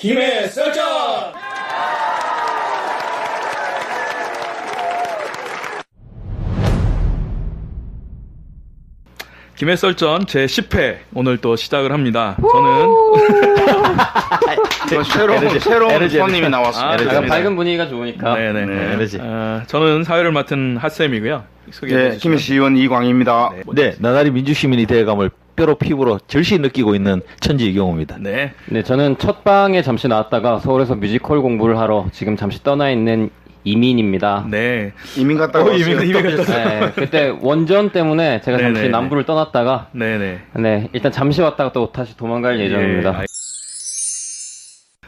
김해 설정! 김해 썰전 제10회 오늘 또 시작을 합니다. 저는 새로운 손님이 나왔습니다. 약간 밝은 분위기가 좋으니까. 네네. 저는 사회를 맡은 핫쌤이고요. 네, 김시의원 이광입니다. 네, 나날이 민주시민이 되어감을 뼈로 피부로 절실히 느끼고 있는 천지 이경호입니다. 네. 네, 저는 첫 방에 잠시 나왔다가 서울에서 뮤지컬 공부를 하러 지금 잠시 떠나 있는 이민입니다. 네. 이민 갔다 왔어요. 이민 갔다. 네, 그때 원전 때문에 제가 잠시 남부를 떠났다가 네네. 네, 일단 잠시 왔다가 또 다시 도망갈 예정입니다.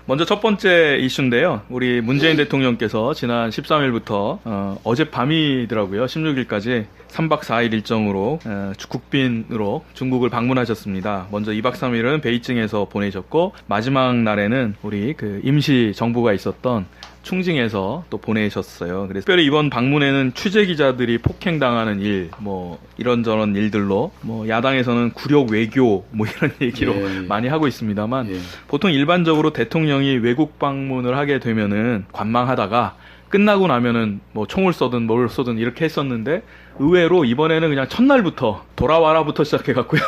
먼저 첫 번째 이슈인데요. 우리 문재인 대통령께서 지난 13일부터 어젯밤이더라고요. 16일까지 3박 4일 일정으로 국빈으로 중국을 방문하셨습니다. 먼저 2박 3일은 베이징에서 보내셨고 마지막 날에는 우리 그 임시 정부가 있었던 충징에서 또 보내셨어요. 그래서 특별히 이번 방문에는 취재 기자들이 폭행당하는 일, 뭐 이런저런 일들로 뭐 야당에서는 굴욕 외교 뭐 이런 얘기로 많이 하고 있습니다만 보통 일반적으로 대통령이 외국 방문을 하게 되면은 관망하다가 끝나고 나면은 뭐 총을 쏘든 뭘 쏘든 이렇게 했었는데 의외로 이번에는 그냥 첫날부터 돌아와라부터 시작해갖고요.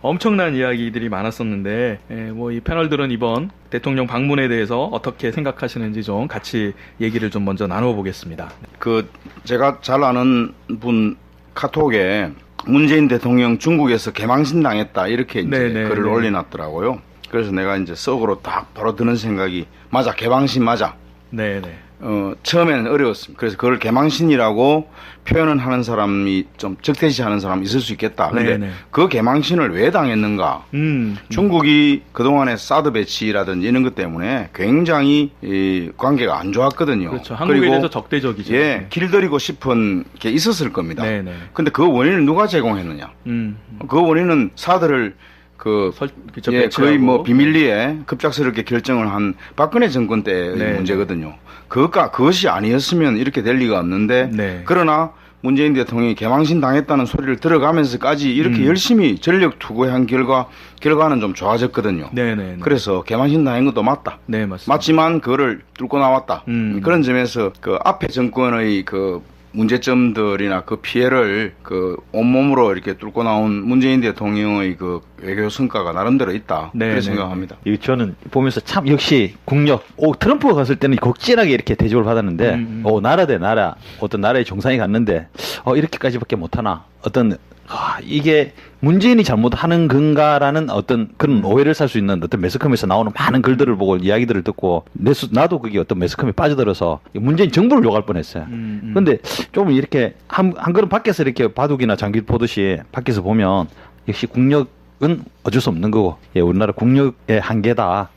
엄청난 이야기들이 많았었는데 뭐 이 패널들은 이번 대통령 방문에 대해서 어떻게 생각하시는지 좀 같이 얘기를 좀 먼저 나눠보겠습니다. 제가 잘 아는 분 카톡에 문재인 대통령 중국에서 개망신 당했다 이렇게 이제 글을 올려놨더라고요. 그래서 내가 이제 속으로 딱 바로 드는 생각이 맞아, 개망신 맞아. 네네. 처음에는 어려웠습니다. 그래서 그걸 개망신이라고 표현을 하는 사람이 좀 적대시하는 사람이 있을 수 있겠다. 근데 그 개망신을 왜 당했는가? 중국이 그동안의 사드 배치라든지 이런 것 때문에 굉장히 이 관계가 안 좋았거든요. 그렇죠. 한국에 대해서 적대적이죠. 예, 길들이고 싶은 게 있었을 겁니다. 네네. 근데 그 원인을 누가 제공했느냐? 그 원인은 사드를 거의 뭐 비밀리에 급작스럽게 결정을 한 박근혜 정권 때의 문제거든요. 그것이 아니었으면 이렇게 될 리가 없는데 그러나 문재인 대통령이 개망신 당했다는 소리를 들어가면서까지 이렇게 열심히 전력 투구한 결과는 좀 좋아졌거든요. 그래서 개망신 당한 것도 맞다. 네, 맞습니다. 맞지만 그거를 뚫고 나왔다. 그런 점에서 그 앞에 정권의 그 문제점들이나 그 피해를 그 온몸으로 이렇게 뚫고 나온 문재인 대통령의 그 외교 성과가 나름대로 있다. 그렇게 생각합니다. 저는 보면서 참 역시 국력, 트럼프가 갔을 때는 극진하게 이렇게 대접을 받았는데, 나라 대 나라, 어떤 나라의 정상이 갔는데, 이렇게까지밖에 못하나. 이게 문재인이 잘못하는 건가라는 어떤 그런 오해를 살 수 있는 어떤 매스컴에서 나오는 많은 글들을 보고 이야기들을 듣고 나도 그게 어떤 매스컴에 빠져들어서 문재인 정부를 욕할 뻔했어요. 근데 좀 이렇게 한 걸음 밖에서 이렇게 바둑이나 장기 보듯이 밖에서 보면 역시 국력은 어쩔 수 없는 거고, 우리나라 국력의 한계다.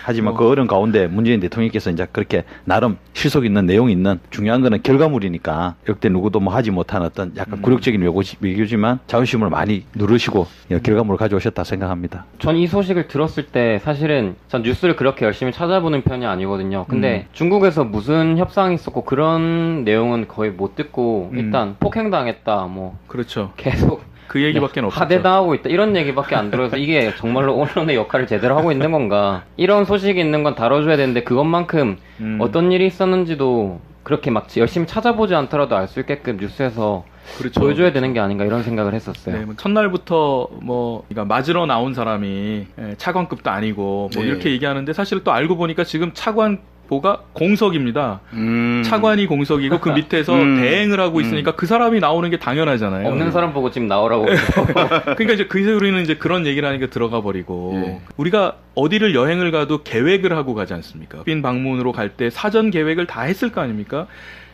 하지만 그 어려운 가운데 문재인 대통령께서 이제 그렇게 나름 실속 있는 내용 있는 중요한 거는 결과물이니까 역대 누구도 뭐 하지 못한 어떤 약간 굴욕적인 외교지만 자존심을 많이 누르시고 결과물을 가져오셨다 생각합니다. 전 이 소식을 들었을 때 사실은 전 뉴스를 그렇게 열심히 찾아보는 편이 아니거든요. 근데 중국에서 무슨 협상이 있었고 그런 내용은 거의 못 듣고 일단 폭행당했다 뭐 그렇죠. 계속 그 얘기밖에 없었죠. 하대당하고 있다 이런 얘기밖에 안 들어서 이게 정말로 언론의 역할을 제대로 하고 있는 건가, 이런 소식이 있는 건 다뤄줘야 되는데 그것만큼 어떤 일이 있었는지도 그렇게 막 열심히 찾아보지 않더라도 알 수 있게끔 뉴스에서 보여줘야 되는 게 아닌가 이런 생각을 했었어요. 뭐 첫날부터 그러니까 맞으러 나온 사람이 차관급도 아니고 뭐 이렇게 얘기하는데 사실 또 알고 보니까 지금 차관보가 공석입니다. 차관이 공석이고 그 밑에서 대행을 하고 있으니까 그 사람이 나오는 게 당연하잖아요. 없는 사람 보고 지금 나오라고. 그러니까 이제 우리는 이제 그런 얘기를 하니까 들어가 버리고 우리가 어디를 여행을 가도 계획을 하고 가지 않습니까? 빈 방문으로 갈 때 사전 계획을 다 했을 거 아닙니까?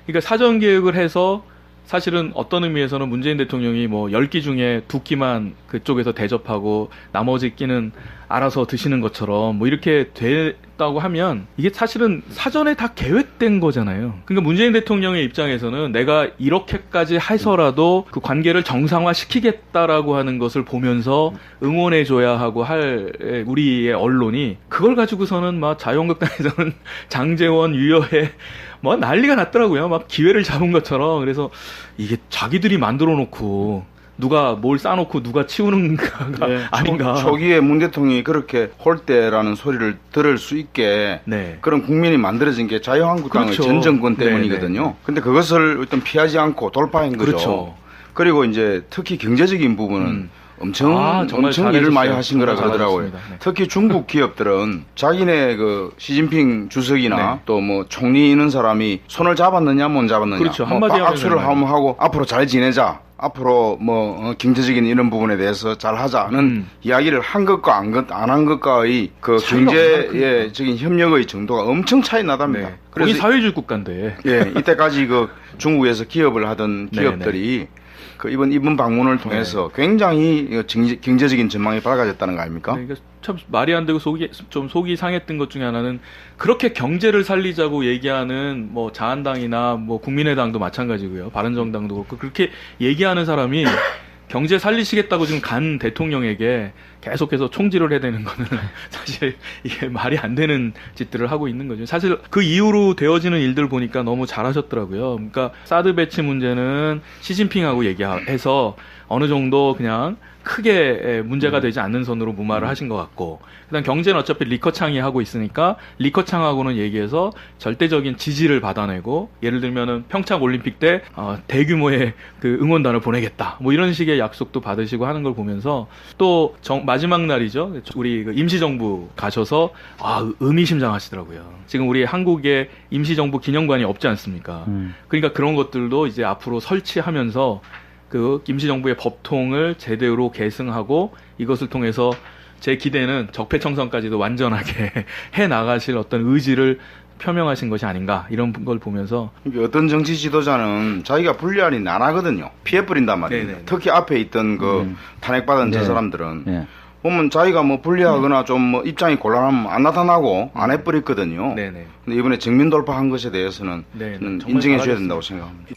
그러니까 사전 계획을 해서 사실은 어떤 의미에서는 문재인 대통령이 뭐 10끼 중에 2끼만 그쪽에서 대접하고 나머지 끼는 알아서 드시는 것처럼 뭐 이렇게 됐다고 하면 이게 사실은 사전에 다 계획된 거잖아요. 그러니까 문재인 대통령의 입장에서는 내가 이렇게까지 해서라도 그 관계를 정상화시키겠다라고 하는 것을 보면서 응원해줘야 하고 할 우리의 언론이 그걸 가지고서는 막 자유한국당에서는 장제원, 유여해 뭐 난리가 났더라고요. 막 기회를 잡은 것처럼. 그래서 이게 자기들이 만들어 놓고 누가 뭘 쌓아놓고 누가 치우는가가 네, 아닌가. 초기에 문 대통령이 그렇게 홀대라는 소리를 들을 수 있게 네. 그런 국민이 만들어진 게 자유한국당의 그렇죠. 전 정권 네, 때문이거든요. 네, 네. 근데 그것을 일단 피하지 않고 돌파한 거죠. 그렇죠. 그리고 이제 특히 경제적인 부분은 엄청 정말 엄청 일을 많이 하신 거라 정말 그러더라고요. 잘하셨습니다. 네. 특히 중국 기업들은 자기네 그 시진핑 주석이나 네. 또 뭐 총리 있는 사람이 손을 잡았느냐 못 잡았느냐 그렇죠. 뭐 한마디 악수를 하면 한번 하고 앞으로 잘 지내자. 앞으로 뭐 경제적인 이런 부분에 대해서 잘 하자는 이야기를 한 것과 안 한 것과의 그 경제적인 협력의 정도가 엄청 차이 나답니다. 네. 거기 사회주의 국가인데. 예, 이때까지 그 중국에서 기업을 하던 네, 기업들이 그 이번 방문을 통해서 굉장히 경제적인 전망이 밝아졌다는 거 아닙니까? 네, 그러니까 참 말이 안 되고 속이 상했던 것 중에 하나는 그렇게 경제를 살리자고 얘기하는 뭐 자한당이나 뭐 국민의당도 마찬가지고요. 바른정당도 그렇고 그렇게 얘기하는 사람이 경제 살리시겠다고 지금 간 대통령에게 계속해서 총질을 해야 되는 거는 사실 이게 말이 안 되는 짓들을 하고 있는 거죠. 사실 그 이후로 되어지는 일들 보니까 너무 잘하셨더라고요. 그러니까 사드 배치 문제는 시진핑하고 얘기해서 어느 정도 그냥 크게 문제가 되지 않는 선으로 무마를 하신 것 같고, 그다음 경제는 어차피 리커창이 하고 있으니까 리커창하고는 얘기해서 절대적인 지지를 받아내고, 예를 들면은 평창 올림픽 때 대규모의 그 응원단을 보내겠다 뭐 이런 식의 약속도 받으시고 하는 걸 보면서 또 마지막 날이죠. 우리 그 임시정부 가셔서 의미심장하시더라고요. 지금 우리 한국에 임시정부 기념관이 없지 않습니까? 그러니까 그런 것들도 이제 앞으로 설치하면서 그 임시정부의 법통을 제대로 계승하고 이것을 통해서 제 기대는 적폐청산까지도 완전하게 해 나가실 어떤 의지를 표명하신 것이 아닌가 이런 걸 보면서 어떤 정치 지도자는 자기가 불리한 일 안 하거든요. 피해 뿌린단 말이에요. 네네. 특히 앞에 있던 그 탄핵받은 저 네. 사람들은 네. 보면 자기가 뭐 불리하거나 좀 뭐 입장이 곤란하면 안 나타나고 안 해버렸거든요. 네네. 근데 이번에 정면 돌파한 것에 대해서는 네, 저는 정말 인정해 줘야 잘하셨습니다. 된다고 생각합니다.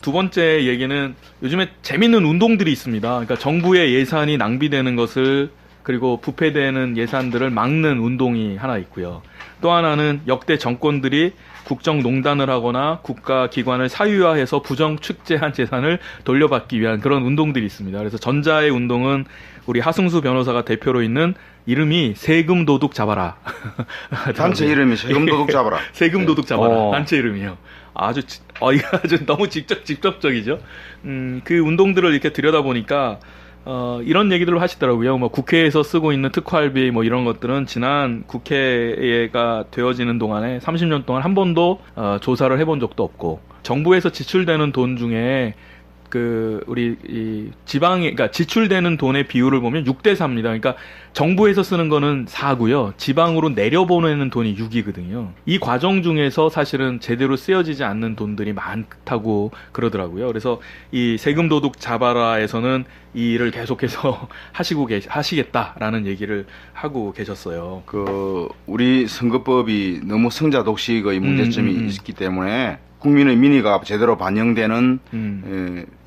두 번째 얘기는 요즘에 재밌는 운동들이 있습니다. 그러니까 정부의 예산이 낭비되는 것을 그리고 부패되는 예산들을 막는 운동이 하나 있고요. 또 하나는 역대 정권들이 국정농단을 하거나 국가기관을 사유화해서 부정 축제한 재산을 돌려받기 위한 그런 운동들이 있습니다. 그래서 전자의 운동은 우리 하승수 변호사가 대표로 있는 이름이 세금 도둑 잡아라. 단체 이름이 세금 도둑 잡아라. 세금 도둑 잡아라. 단체 이름이요. 이거 아주 너무 직접적이죠. 그 운동들을 이렇게 들여다보니까, 이런 얘기들을 하시더라고요. 뭐 국회에서 쓰고 있는 특활비 뭐 이런 것들은 지난 국회가 되어지는 동안에 30년 동안 한 번도 조사를 해본 적도 없고, 정부에서 지출되는 돈 중에 우리 그러니까 지출되는 돈의 비율을 보면 6대 4입니다. 그러니까 정부에서 쓰는 거는 4고요. 지방으로 내려보내는 돈이 6이거든요. 이 과정 중에서 사실은 제대로 쓰여지지 않는 돈들이 많다고 그러더라고요. 그래서 이 세금 도둑 잡아라에서는 이 일을 계속해서 하시겠다라는 얘기를 하고 계셨어요. 우리 선거법이 너무 성자 독식의 문제점이 있기 때문에 국민의 민의가 제대로 반영되는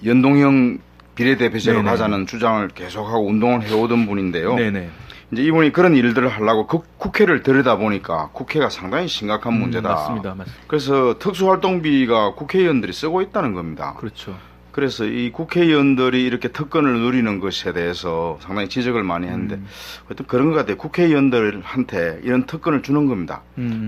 연동형 비례대표제로 네네. 가자는 주장을 계속하고 운동을 해오던 분인데요. 네네. 이제 이분이 그런 일들을 하려고 국회를 들여다보니까 국회가 상당히 심각한 문제다. 맞습니다. 그래서 특수활동비가 국회의원들이 쓰고 있다는 겁니다. 그렇죠. 그래서 이 국회의원들이 이렇게 특권을 누리는 것에 대해서 상당히 지적을 많이 했는데 어떤 그런 것 같아요. 국회의원들한테 이런 특권을 주는 겁니다.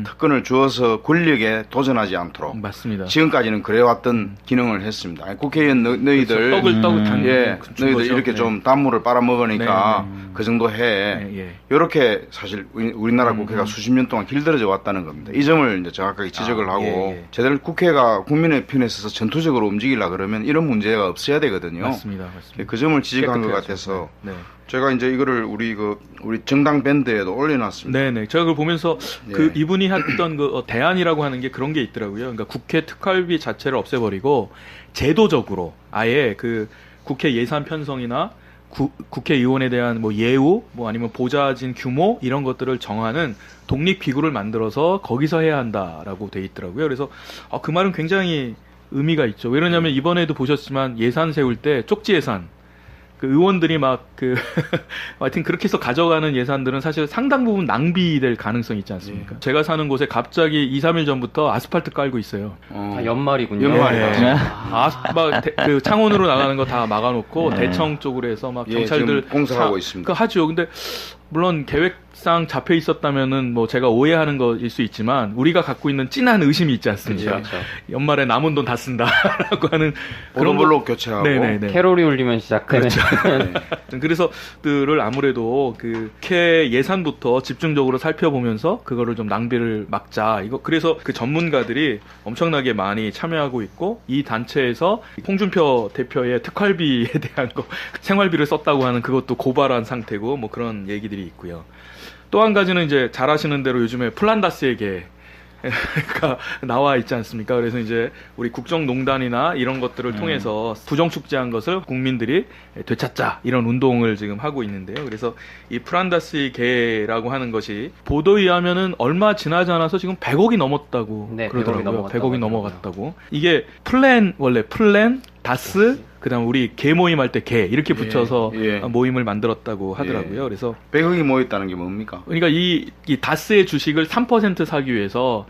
특권을 주어서 권력에 도전하지 않도록. 맞습니다. 지금까지는 그래왔던 기능을 했습니다. 아니, 국회의원 너희들 그렇죠. 떡을 너희들 이렇게 좀 단물을 빨아먹으니까 그 정도 해. 이렇게 사실 우리나라 국회가 수십 년 동안 길들여져 왔다는 겁니다. 이 점을 이제 정확하게 지적을 하고 제대로 국회가 국민의 편에 서서 전투적으로 움직이려 그러면 이런 문제가 없어야 되거든요. 맞습니다. 그 점을 지적한 것 같아서 제가 이제 이거를 우리 정당 밴드에도 올려놨습니다. 네네. 제가 그걸 보면서 이분이 했던 대안이라고 하는 게 그런 게 있더라고요. 그러니까 국회 특활비 자체를 없애버리고 제도적으로 아예 국회 예산 편성이나 국회의원에 대한 예우, 아니면 보좌진 규모 이런 것들을 정하는 독립기구를 만들어서 거기서 해야 한다라고 돼 있더라고요. 그래서 그 말은 굉장히 의미가 있죠. 왜냐하면 이번에도 보셨지만 예산 세울 때 쪽지 예산 그 의원들이 막 하여튼 그렇게 해서 가져가는 예산들은 사실 상당 부분 낭비될 가능성이 있지 않습니까? 제가 사는 곳에 갑자기 2, 3일 전부터 아스팔트 깔고 있어요. 연말이군요. 그 창원으로 나가는 거 다 막아놓고 대청 쪽으로 해서 막 경찰들 공사하고 있습니다. 하죠. 근데 물론 계획상 잡혀 있었다면은 뭐 제가 오해하는 거일 수 있지만 우리가 갖고 있는 진한 의심이 있지 않습니까? 그렇죠. 연말에 남은 돈 다 쓴다라고 하는 그런 걸로 교체하고 캐롤이 울리면 시작되는. 그렇죠. 그래서 들을 아무래도 그 국회 예산부터 집중적으로 살펴보면서 그거를 좀 낭비를 막자. 그래서 그 전문가들이 엄청나게 많이 참여하고 있고 이 단체에서 홍준표 대표의 특활비에 대한 거 생활비를 썼다고 하는 그것도 고발한 상태고 뭐 그런 얘기들이 있고요. 또 한 가지는 이제 잘 아시는 대로 요즘에 플란다스의 개가 나와 있지 않습니까? 그래서 이제 우리 국정농단이나 이런 것들을 통해서 부정축제한 것을 국민들이 되찾자 이런 운동을 지금 하고 있는데요. 그래서 이 플란다스의 개라고 하는 것이 보도에 의하면은 얼마 지나지 않아서 지금 100억이 넘었다고 그러더라고요. 100억이 넘어갔다고. 이게 원래 플랜 다스 그다음 우리 개 모임 할 때 개 이렇게 붙여서 모임을 만들었다고 하더라고요. 그래서 100억이 모였다는 게 뭡니까? 그러니까 이 다스의 주식을 3% 사기 위해서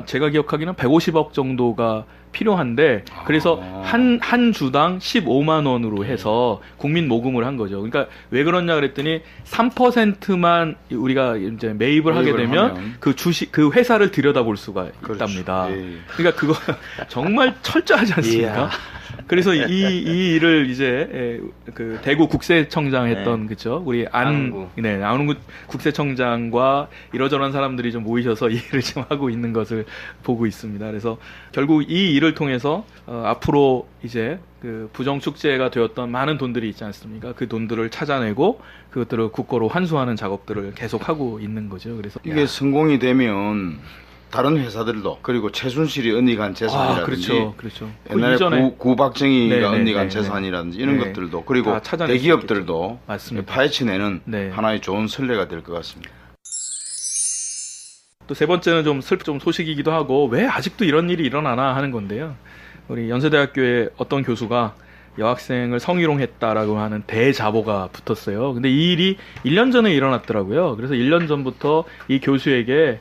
제가 기억하기는 150억 정도가 필요한데 그래서 한 주당 15만 원으로 해서 국민 모금을 한 거죠. 그러니까 왜 그러냐 그랬더니 3%만 우리가 이제 매입을 하게 되면 그 주식 그 회사를 들여다볼 수가 있답니다. 그러니까 그거 정말 철저하지 않습니까? 그래서 이 일을 이제 그 대구 국세청장 했던 그죠? 우리 안웅구 국세청장과 이러저러한 사람들이 좀 모이셔서 이 일을 지금 하고 있는 것을 보고 있습니다. 그래서 결국 이 일을 통해서 앞으로 이제 그 부정축제가 되었던 많은 돈들이 있지 않습니까? 그 돈들을 찾아내고 그것들을 국고로 환수하는 작업들을 계속하고 있는 거죠. 그래서 이게 성공이 되면 다른 회사들도 그리고 최순실이 언니간 재산이라든지 그렇죠. 옛날에 이전에 구박정희가 언니간 재산이라든지 이런 것들도 그리고 대기업들도 파헤쳐내는 하나의 좋은 선례가 될 것 같습니다. 또 세 번째는 좀 소식이기도 하고 왜 아직도 이런 일이 일어나나 하는 건데요. 우리 연세대학교의 어떤 교수가 여학생을 성희롱했다라고 하는 대자보가 붙었어요. 근데 이 일이 1년 전에 일어났더라고요. 그래서 1년 전부터 이 교수에게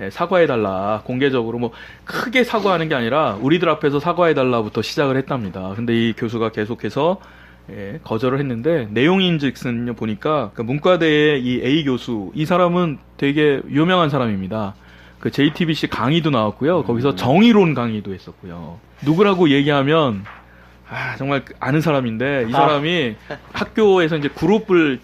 사과해달라 공개적으로 뭐 크게 사과하는 게 아니라 우리들 앞에서 사과해달라부터 시작을 했답니다. 근데 이 교수가 계속해서 거절을 했는데 내용인즉슨 보니까 그 문과대의 이 A 교수 이 사람은 되게 유명한 사람입니다. 그 JTBC 강의도 나왔고요. 거기서 정의론 강의도 했었고요. 누구라고 얘기하면 정말 아는 사람인데 이 사람이 학교에서 이제 그룹을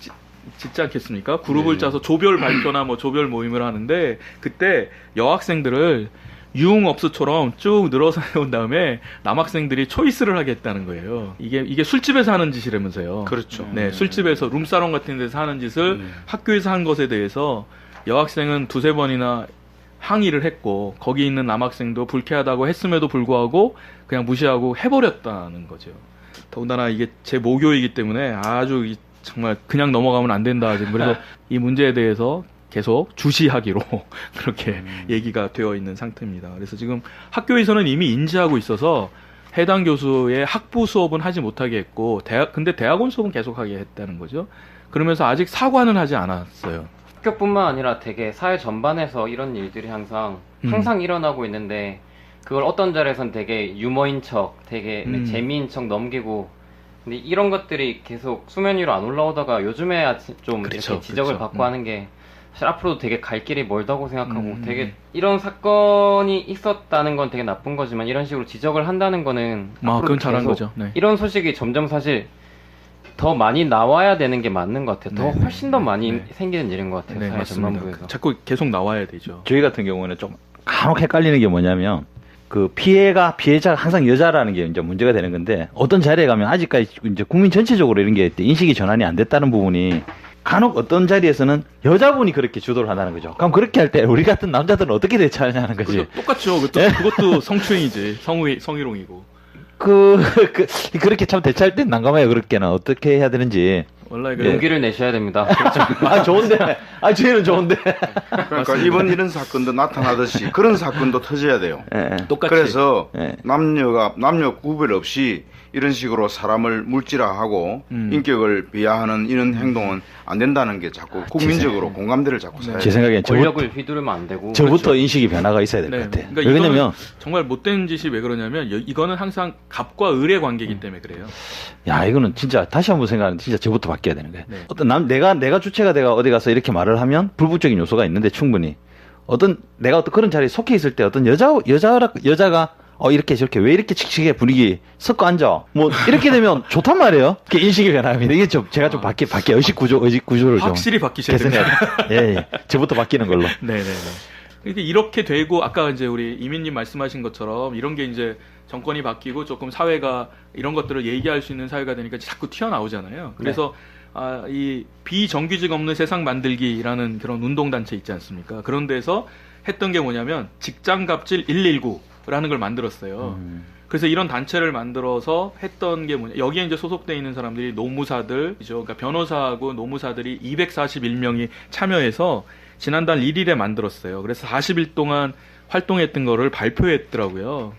짓지 않겠습니까? 그룹을 짜서 조별 발표나 뭐 조별 모임을 하는데 그때 여학생들을 유흥업소처럼 쭉 늘어서 온 다음에 남학생들이 초이스를 하겠다는 거예요. 이게 술집에서 하는 짓이라면서요. 그렇죠. 네, 술집에서 룸사롱 같은 데서 하는 짓을 학교에서 한 것에 대해서 여학생은 두세 번이나 항의를 했고 거기 있는 남학생도 불쾌하다고 했음에도 불구하고 그냥 무시하고 해버렸다는 거죠. 더군다나 이게 제 모교이기 때문에 아주 정말 그냥 넘어가면 안 된다. 지금 그래서 이 문제에 대해서 계속 주시하기로 그렇게 얘기가 되어 있는 상태입니다. 그래서 지금 학교에서는 이미 인지하고 있어서 해당 교수의 학부 수업은 하지 못하게 했고 근데 대학원 수업은 계속하게 했다는 거죠. 그러면서 아직 사과는 하지 않았어요. 학교뿐만 아니라 되게 사회 전반에서 이런 일들이 항상 일어나고 있는데 그걸 어떤 자리에선 되게 유머인 척, 되게 재미인 척 넘기고 근데 이런 것들이 계속 수면 위로 안 올라오다가 요즘에 좀 이렇게 지적을 받고 하는 게 사실 앞으로도 되게 갈 길이 멀다고 생각하고 되게 이런 사건이 있었다는 건 되게 나쁜 거지만 이런 식으로 지적을 한다는 거는 그건 잘한 거죠. 네. 이런 소식이 점점 사실 더 많이 나와야 되는 게 맞는 것 같아요. 더 훨씬 더 많이 생기는 일인 것 같아요. 사회 전반부에서. 자꾸 계속 나와야 되죠. 저희 같은 경우는 좀 간혹 헷갈리는 게 뭐냐면 그 피해자가 항상 여자라는 게 이제 문제가 되는 건데 어떤 자리에 가면 아직까지 이제 국민 전체적으로 이런 게 인식이 전환이 안 됐다는 부분이 간혹 어떤 자리에서는 여자분이 그렇게 주도를 한다는 거죠. 그럼 그렇게 할 때 우리 같은 남자들은 어떻게 대처하냐는 거지. 그렇죠. 똑같죠. 그것도 성추행이지. 성희롱이고. 그렇게 참 대처할 땐 난감해요. 그렇게는 어떻게 해야 되는지. 원래 용기를 내셔야 됩니다. 좋은데. 저희는 좋은데. 그러니까 이번 이런 사건도 나타나듯이 그런 사건도 터져야 돼요. 똑같이. 그래서 남녀 구별 없이 이런 식으로 사람을 물질화하고 인격을 비하하는 이런 행동은 안 된다는 게 자꾸 국민적으로 공감대를 자꾸 사야 제 생각엔 권력을 휘두르면 안 되고 저부터 그렇죠. 인식이 변화가 있어야 될 것 네. 같아요. 그러니까 왜냐면 정말 못된 짓이 왜 그러냐면 이거는 항상 갑과 을의 관계이기 때문에 그래요. 야 이거는 진짜 다시 한번 생각하는데 진짜 저부터 바뀌어야 되는 거예요. 네. 어떤 내가 주체가 내가 어디 가서 이렇게 말을 하면 불법적인 요소가 있는데 충분히 내가 어떤 그런 자리에 속해 있을 때 어떤 여자가 이렇게 저렇게 왜 이렇게 칙칙해 분위기 섞어 앉아 뭐 이렇게 되면 좋단 말이에요. 이게 인식이 변합니다. 이게 좀 제가 좀 바뀌 의식 구조를 좀 확실히 바뀌셔야 됩니다. 예. 저부터 바뀌는 걸로. 네네네. 이렇게 되고 아까 이제 우리 이민님 말씀하신 것처럼 이런 게 이제 정권이 바뀌고 조금 사회가 이런 것들을 얘기할 수 있는 사회가 되니까 자꾸 튀어나오잖아요. 그래서 이 비정규직 없는 세상 만들기라는 그런 운동단체 있지 않습니까? 그런 데서 했던 게 뭐냐면 직장갑질 119라는 걸 만들었어요. 그래서 이런 단체를 만들어서 했던 게 여기에 이제 소속돼 있는 사람들이 노무사들이죠. 그러니까 변호사하고 노무사들이 241명이 참여해서 지난달 1일에 만들었어요. 그래서 40일 동안 활동했던 거를 발표했더라고요.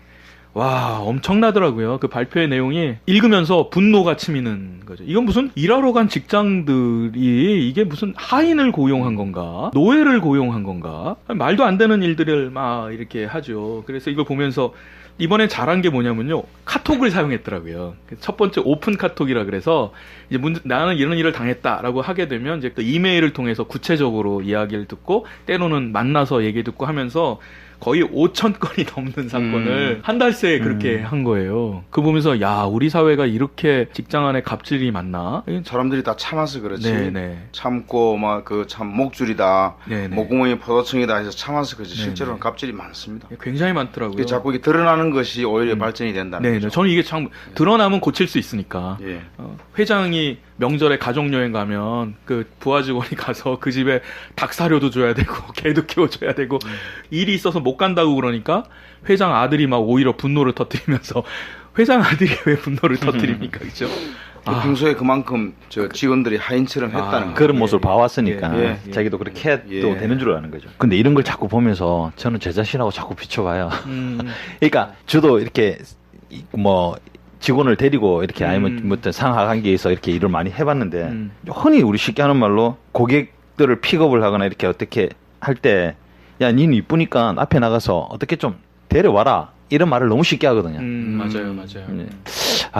와, 엄청나더라고요. 그 발표의 내용이 읽으면서 분노가 치미는 거죠. 이건 무슨 일하러 간 직장들이 이게 무슨 하인을 고용한 건가? 노예를 고용한 건가? 말도 안 되는 일들을 막 이렇게 하죠. 그래서 이걸 보면서 이번에 잘한 게 뭐냐면요. 카톡을 사용했더라고요. 첫 번째 오픈 카톡이라 그래서 이제 나는 이런 일을 당했다라고 하게 되면 이제 그 이메일을 통해서 구체적으로 이야기를 듣고 때로는 만나서 얘기 듣고 하면서 거의 5,000건이 넘는 사건을 한 달 새에 그렇게 한 거예요. 그거 보면서 야 우리 사회가 이렇게 직장 안에 갑질이 많나? 사람들이 다 참아서 그렇지. 네네. 참고 막 그 참 목줄이다, 네네. 목구멍이 포도청이다 해서 참아서 그렇지. 네네. 실제로는 갑질이 많습니다. 굉장히 많더라고요. 자꾸 이게 드러나는 것이 오히려 발전이 된다는 네, 거죠. 저는 이게 참 드러나면 고칠 수 있으니까. 예. 회장이 명절에 가족여행 가면 그 부하 직원이 가서 그 집에 닭 사료도 줘야 되고 개도 키워줘야 되고 일이 있어서 못 간다고 그러니까 회장 아들이 막 오히려 분노를 터뜨리면서 회장 아들이 왜 분노를 터뜨립니까, 그죠? 평소에 그만큼 저 직원들이 하인처럼 했다는 거. 그런 모습을 봐왔으니까 예. 자기도 그렇게 해도 예. 되는 줄 아는 거죠. 근데 이런 걸 자꾸 보면서 저는 제 자신하고 자꾸 비춰봐요. 그러니까 저도 이렇게 뭐 직원을 데리고 이렇게 아니면 뭐 어떤 상하 관계에서 이렇게 일을 많이 해봤는데 흔히 우리 쉽게 하는 말로 고객들을 픽업을 하거나 이렇게 어떻게 할 때 야 니는 이쁘니까 앞에 나가서 어떻게 좀 데려와라 이런 말을 너무 쉽게 하거든요. 맞아요.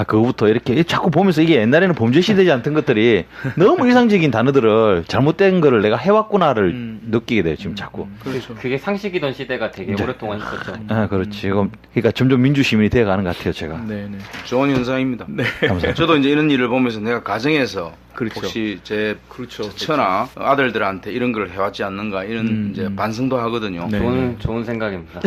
그거부터 이렇게 자꾸 보면서 이게 옛날에는 범죄 시대지 않던 것들이 너무 일상적인 단어들을 잘못된 거를 내가 해왔구나를 느끼게 돼요, 지금 자꾸. 그렇죠. 그게 상식이던 시대가 되게 오랫동안 있었죠. 그렇지. 그러니까 점점 민주시민이 되어가는 것 같아요, 제가. 네네. 좋은 현상입니다. 네. 감사합니다. 저도 이제 이런 일을 보면서 내가 가정에서 그렇죠. 혹시 제 그렇죠. 처나 아들들한테 이런 걸 해왔지 않는가 이런 이제 반성도 하거든요. 네. 좋은 생각입니다.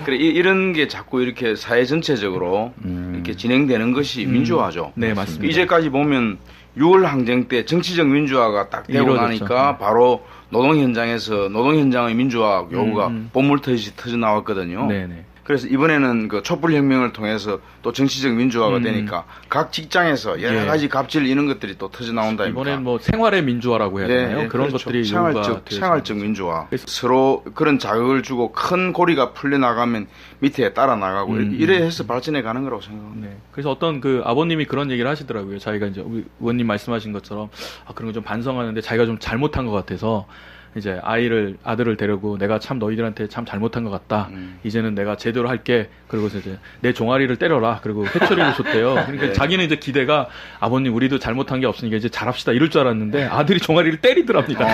그래 이런 게 자꾸 이렇게 사회 전체적으로 이렇게 진행되는 것이 민주화죠. 네, 맞습니다. 이제까지 보면 6월 항쟁 때 정치적 민주화가 딱 되고 이루어졌죠. 나니까 바로 노동 현장에서 노동 현장의 민주화 요구가 본물터지 터져 나왔거든요. 네네. 그래서 이번에는 그 촛불혁명을 통해서 또 정치적 민주화가 되니까 각 직장에서 여러 예. 가지 갑질 이런 것들이 또 터져 나온다. 이번엔 뭐 생활의 민주화라고 해야 되나요? 그런 그렇죠. 것들이 요구가 생활적 민주화. 그래서- 서로 그런 자극을 주고 큰 고리가 풀려 나가면 밑에 따라 나가고 이래 해서 발전해 가는 거라고 생각합니다. 네. 그래서 어떤 그 아버님이 그런 얘기를 하시더라고요. 자기가 이제 우리 의원님 말씀하신 것처럼 그런 거 좀 반성하는데 자기가 좀 잘못한 것 같아서 이제 아들을 데리고 내가 참 너희들한테 참 잘못한 것 같다. 이제는 내가 제대로 할게. 그러고서 이제 내 종아리를 때려라. 그리고 회초리를 줬대요. 그러니까 네. 자기는 이제 기대가 아버님 우리도 잘못한 게 없으니까 이제 잘합시다 이럴 줄 알았는데 아들이 종아리를 때리더랍니다.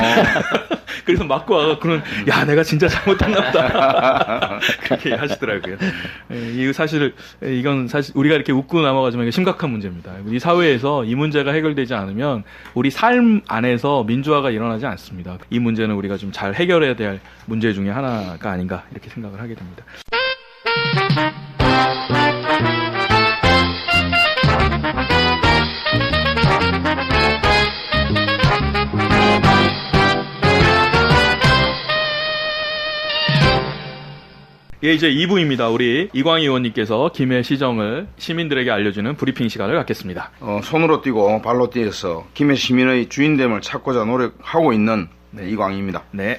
그래서 맞고 와갖고는 야 내가 진짜 잘못한가 보다. 그렇게 하시더라고요. 이건 사실 우리가 이렇게 웃고 넘어가지만 이게 심각한 문제입니다. 우리 사회에서 이 문제가 해결되지 않으면 우리 삶 안에서 민주화가 일어나지 않습니다. 이 문제는 우리가 좀 잘 해결해야 될 문제 중에 하나가 아닌가 이렇게 생각을 하게 됩니다. 예, 이제 2부입니다. 우리 이광희 의원님께서 김해 시정을 시민들에게 알려주는 브리핑 시간을 갖겠습니다. 손으로 뛰고 발로 뛰어서 김해 시민의 주인됨을 찾고자 노력하고 있는 네, 이광입니다. 네.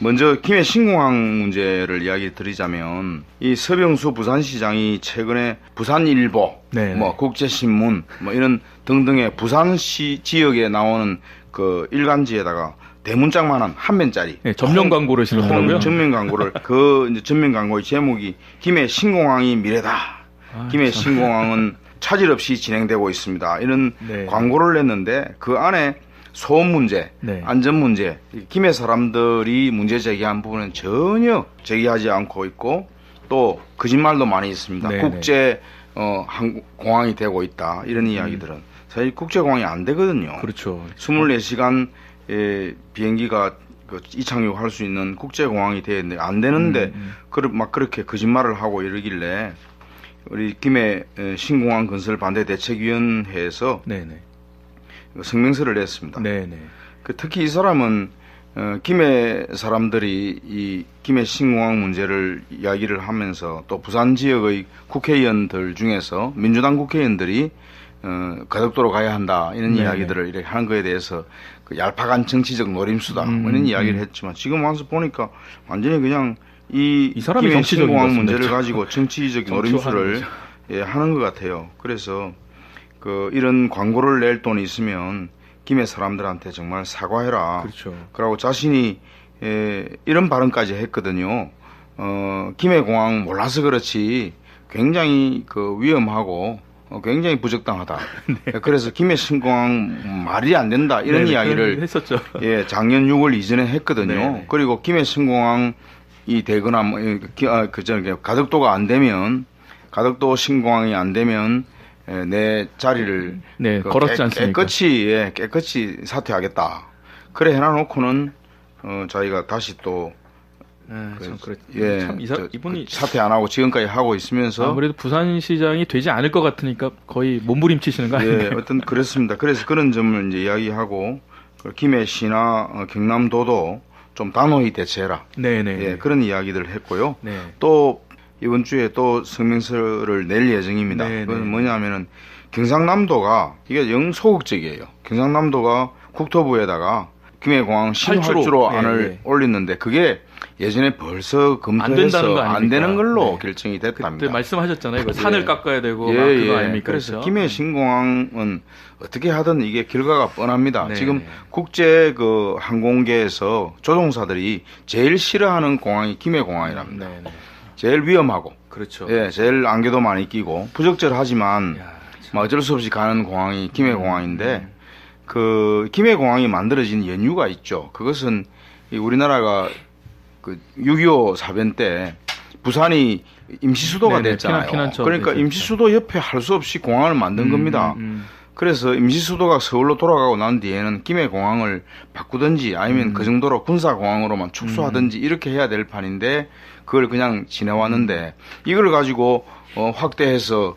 먼저 김해 신공항 문제를 이야기 드리자면 이 서병수 부산시장이 최근에 부산일보, 네. 뭐 국제신문, 뭐 이런 등등의 부산시 지역에 나오는 그 일간지에다가 대문짝만한 한 면짜리 네, 전면 광고를 실었더라고요. 전면 광고를 그 이제 전면 광고의 제목이 김해 신공항이 미래다. 김해 신공항은 차질 없이 진행되고 있습니다. 이런 네. 광고를 냈는데 그 안에 소음 문제, 네. 안전 문제, 김해 사람들이 문제 제기한 부분은 전혀 제기하지 않고 있고 또 거짓말도 많이 있습니다. 네, 국제 공항이 되고 있다. 이런 이야기들은 사실 국제공항이 안 되거든요. 그렇죠. 24시간 비행기가 이착륙할 수 있는 국제공항이 되는데 안 되는데 막 그렇게 거짓말을 하고 이러길래 우리 김해 신공항 건설 반대 대책위원회에서 네네. 성명서를 냈습니다. 네네. 특히 이 사람은 김해 사람들이 이 김해 신공항 문제를 이야기를 하면서 또 부산 지역의 국회의원들 중에서 민주당 국회의원들이 가덕도로 가야 한다 이런 네네. 이야기들을 이렇게 하는 거에 대해서 그 얄팍한 정치적 노림수다 이런 이야기를 했지만 지금 와서 보니까 완전히 그냥 이 사람이 김해 정치적인 신공항 것 같습니다. 문제를 가지고 정치적 노림수를 하는 것 같아요. 그래서 이런 광고를 낼 돈이 있으면 김해 사람들한테 정말 사과해라. 그렇죠. 그러고 자신이 이런 발언까지 했거든요. 김해 공항 몰라서 그렇지 굉장히 위험하고 굉장히 부적당하다. 네. 그래서 김해 신공항 말이 안 된다 이런 네네, 이야기를 했었죠. 작년 6월 이전에 했거든요. 네네. 그리고 김해 신공항이 되거나 가덕도가 안 되면 가덕도 신공항이 안 되면 내 자리를 걸었지 않습니까? 깨끗이 사퇴하겠다. 그래 해놔놓고는 자기가 다시 또 이분이 사퇴 안 하고 지금까지 하고 있으면서 아무래도 부산시장이 되지 않을 것 같으니까 거의 몸부림치시는 거 아니에요? 어떤 그렇습니다. 그래서 그런 점을 이제 이야기하고 김해시나 경남도도 좀 단호히 대처해라. 네네. 그런 이야기들을 했고요. 네. 또 이번 주에 또 성명서를 낼 예정입니다. 네네. 그건 뭐냐면은 경상남도가 이게 영 소극적이에요. 경상남도가 국토부에다가 김해공항 신활주로 안을 올렸는데 그게 예전에 벌써 검토해서 안 되는 걸로 결정이 됐답니다. 그때 말씀하셨잖아요. 이거 산을 깎아야 되고 그거 아닙니까? 그래서 그렇죠? 김해 신공항은 어떻게 하든 이게 결과가 뻔합니다. 네. 지금 국제 항공계에서 조종사들이 제일 싫어하는 공항이 김해 공항이랍니다. 네. 제일 위험하고, 그렇죠. 제일 안개도 많이 끼고 부적절하지만 어쩔 수 없이 가는 공항이 김해 공항인데 김해 공항이 만들어진 연유가 있죠. 그것은 우리나라가 6.25 사변 때 부산이 임시수도가 됐잖아요. 그러니까 임시수도 옆에 할 수 없이 공항을 만든 겁니다. 그래서 임시수도가 서울로 돌아가고 난 뒤에는 김해 공항을 바꾸든지 아니면 그 정도로 군사공항으로만 축소하든지 이렇게 해야 될 판인데 그걸 그냥 지내왔는데 이걸 가지고 확대해서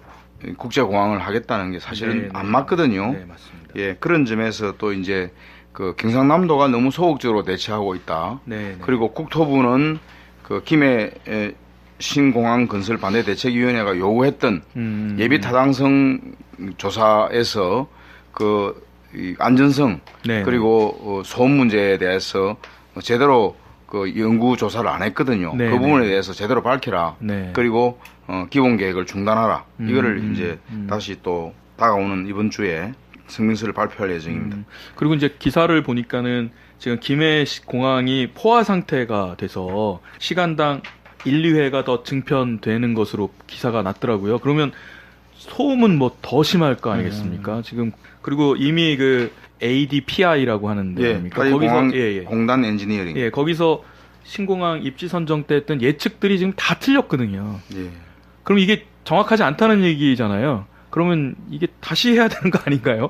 국제공항을 하겠다는 게 사실은 안 맞거든요. 네, 맞습니다. 그런 점에서 또 이제 경상남도가 너무 소극적으로 대처하고 있다. 네. 그리고 국토부는 김해 신공항 건설 반대 대책위원회가 요구했던 예비 타당성 조사에서 이 안전성 네. 그리고 소음 문제에 대해서 제대로 연구 조사를 안 했거든요. 네. 그 부분에 대해서 제대로 밝혀라. 네. 그리고 기본 계획을 중단하라. 이거를 이제 다시 또 다가오는 이번 주에 성명서를 발표할 예정입니다. 그리고 이제 기사를 보니까는 지금 김해 공항이 포화 상태가 돼서 시간당 1, 2회가 더 증편되는 것으로 기사가 났더라고요. 그러면 소음은 뭐 더 심할 거 아니겠습니까? 지금 그리고 이미 ADPI라고 하는데 거기서 공단 엔지니어링. 거기서 신공항 입지 선정 때 했던 예측들이 지금 다 틀렸거든요. 그럼 이게 정확하지 않다는 얘기잖아요. 그러면 이게 다시 해야 되는 거 아닌가요?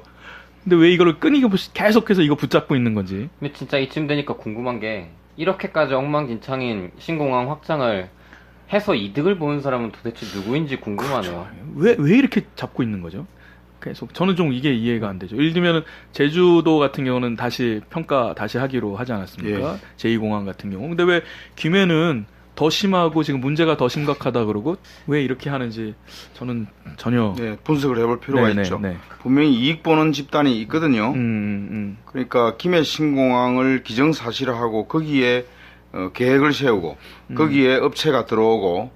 근데 왜 이거를 끊임없이 계속해서 이거 붙잡고 있는 건지. 근데 진짜 이쯤 되니까 궁금한 게 이렇게까지 엉망진창인 신공항 확장을 해서 이득을 보는 사람은 도대체 누구인지 궁금하네요. 그렇죠. 왜 이렇게 잡고 있는 거죠? 계속 저는 좀 이게 이해가 안 되죠. 예를 들면 제주도 같은 경우는 다시 평가 다시 하기로 하지 않았습니까? 제2공항 같은 경우. 근데 왜 김해는 더 심하고 지금 문제가 더 심각하다 그러고 왜 이렇게 하는지 저는 전혀 분석을 해볼 필요가 있죠. 분명히 이익 보는 집단이 있거든요. 그러니까 김해 신공항을 기정사실화하고 거기에 계획을 세우고 거기에 업체가 들어오고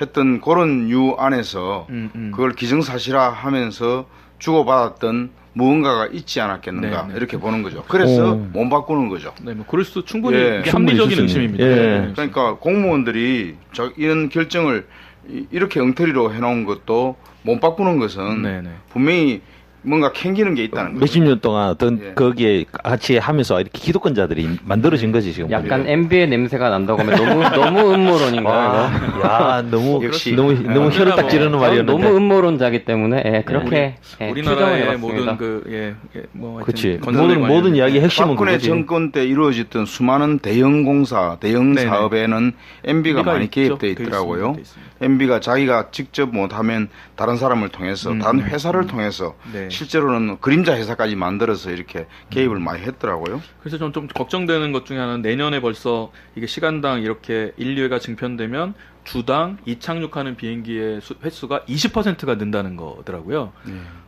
했던 그런 유 안에서 그걸 기정사실화하면서 주고받았던 무언가가 있지 않았겠는가 이렇게 보는 거죠. 그래서 못 바꾸는 거죠. 네, 뭐 그럴 수도 충분히 합리적인 의심입니다. 그러니까 공무원들이 이런 결정을 이렇게 엉터리로 해놓은 것도 못 바꾸는 것은 분명히 뭔가 캥기는 게 있다는 거죠. 몇십 년 동안 어떤 거기에 같이 하면서 이렇게 기득권자들이 만들어진 거지 지금. 약간 MB의 냄새가 난다고 하면 너무 음모론인가요? 야, 너무 역시 너무 혀를 딱 찌르는 말이었는데. 너무 음모론자기 때문에 그렇게 우리나라의 모든 그렇지. 모든 이야기 핵심은 박근혜 그거지. 정권 때 이루어졌던 수많은 대형 공사, 대형 사업에는 MB가 많이 개입돼 있더라고요. MB가 자기가 직접 못하면 다른 사람을 통해서, 다른 회사를 통해서 실제로는 그림자 회사까지 만들어서 이렇게 개입을 많이 했더라고요. 그래서 저는 좀 걱정되는 것 중에 하나는 내년에 벌써 이게 시간당 이렇게 인류회가 증편되면 주당 이착륙하는 비행기의 횟수가 20%가 는다는 거더라고요.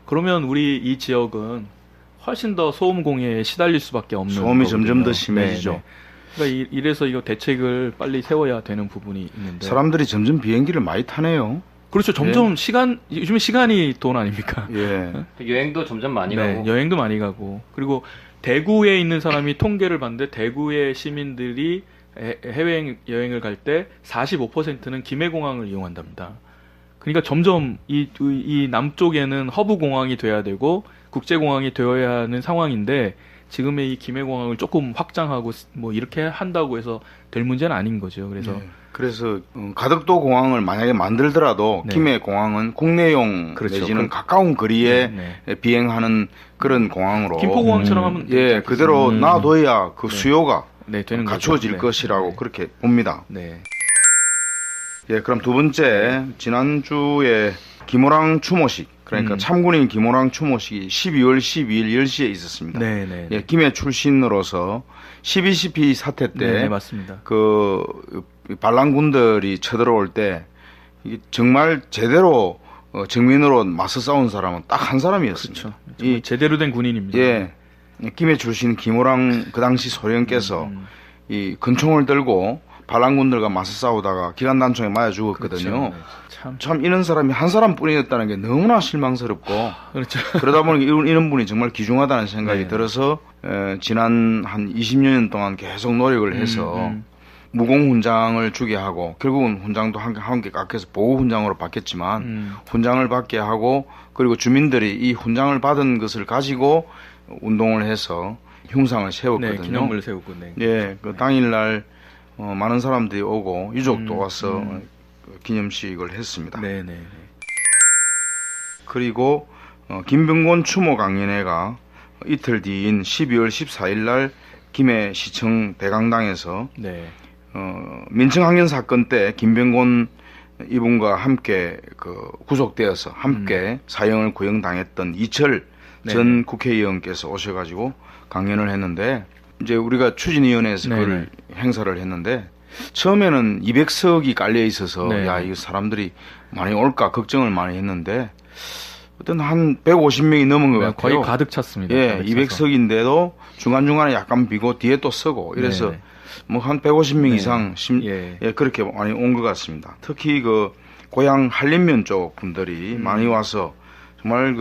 그러면 우리 이 지역은 훨씬 더 소음 공해에 시달릴 수밖에 없는 소음이 거거든요. 점점 더 심해지죠. 그러니까 이래서 이거 대책을 빨리 세워야 되는 부분이 있는데 사람들이 점점 비행기를 많이 타네요. 그렇죠. 점점 요즘에 시간이 돈 아닙니까? 여행도 점점 많이 가고. 여행도 많이 가고. 그리고 대구에 있는 사람이 통계를 봤는데 대구의 시민들이 해외 여행을 갈 때 45%는 김해공항을 이용한답니다. 그러니까 점점 이 남쪽에는 허브 공항이 돼야 되고 국제공항이 되어야 하는 상황인데 지금의 이 김해공항을 조금 확장하고 뭐 이렇게 한다고 해서 될 문제는 아닌 거죠. 그래서 가덕도 공항을 만약에 만들더라도 김해공항은 국내용 내지는 가까운 거리에 비행하는 그런 공항으로 김포공항처럼 하면 그대로 놔둬야 그 수요가 갖추어질 것이라고 그렇게 봅니다. 그럼 두 번째, 지난주에 김호랑 추모식, 그러니까 참군인 김호랑 추모식이 12월 12일 10시에 있었습니다. 김해 출신으로서 12.12 사태 때 맞습니다. 그 반란군들이 쳐들어올 때 이게 정말 제대로 정민으로 맞서 싸운 사람은 딱 한 사람이었습니다. 그렇죠. 제대로 된 군인입니다. 김해 출신 김호랑 그 당시 소령께서 이 권총을 들고 반란군들과 맞서 싸우다가 기관단총에 맞아 죽었거든요. 참 이런 사람이 한 사람뿐이었다는 게 너무나 실망스럽고 그러다 보니 이런 분이 정말 귀중하다는 생각이 들어서 지난 한 20년 동안 계속 노력을 해서 무공훈장을 주게 하고 결국은 훈장도 한 개 깎여서 보호훈장으로 바뀌었지만 훈장을 받게 하고 그리고 주민들이 이 훈장을 받은 것을 가지고 운동을 해서 흉상을 세웠거든요. 기념물을 세우고. 그 당일날 많은 사람들이 오고 유족도 와서 기념식을 했습니다. 그리고 김병곤 추모 강연회가 이틀 뒤인 12월 14일 날 김해시청 대강당에서 민청항연 사건 때 김병곤 이분과 함께 구속되어서 함께 사형을 구형당했던 이철 전 국회의원께서 오셔가지고 강연을 했는데 이제 우리가 추진위원회에서 그걸 행사를 했는데 처음에는 200석이 깔려 있어서 야 이거 사람들이 많이 올까 걱정을 많이 했는데 어떤 한 150명이 넘은 것 같아요. 거의 가득 찼습니다. 200석인데도 중간중간에 약간 비고 뒤에 또 서고 이래서 뭐 한 150명 이상 그렇게 많이 온 것 같습니다. 특히 그 고향 한림면 쪽 분들이 많이 와서 정말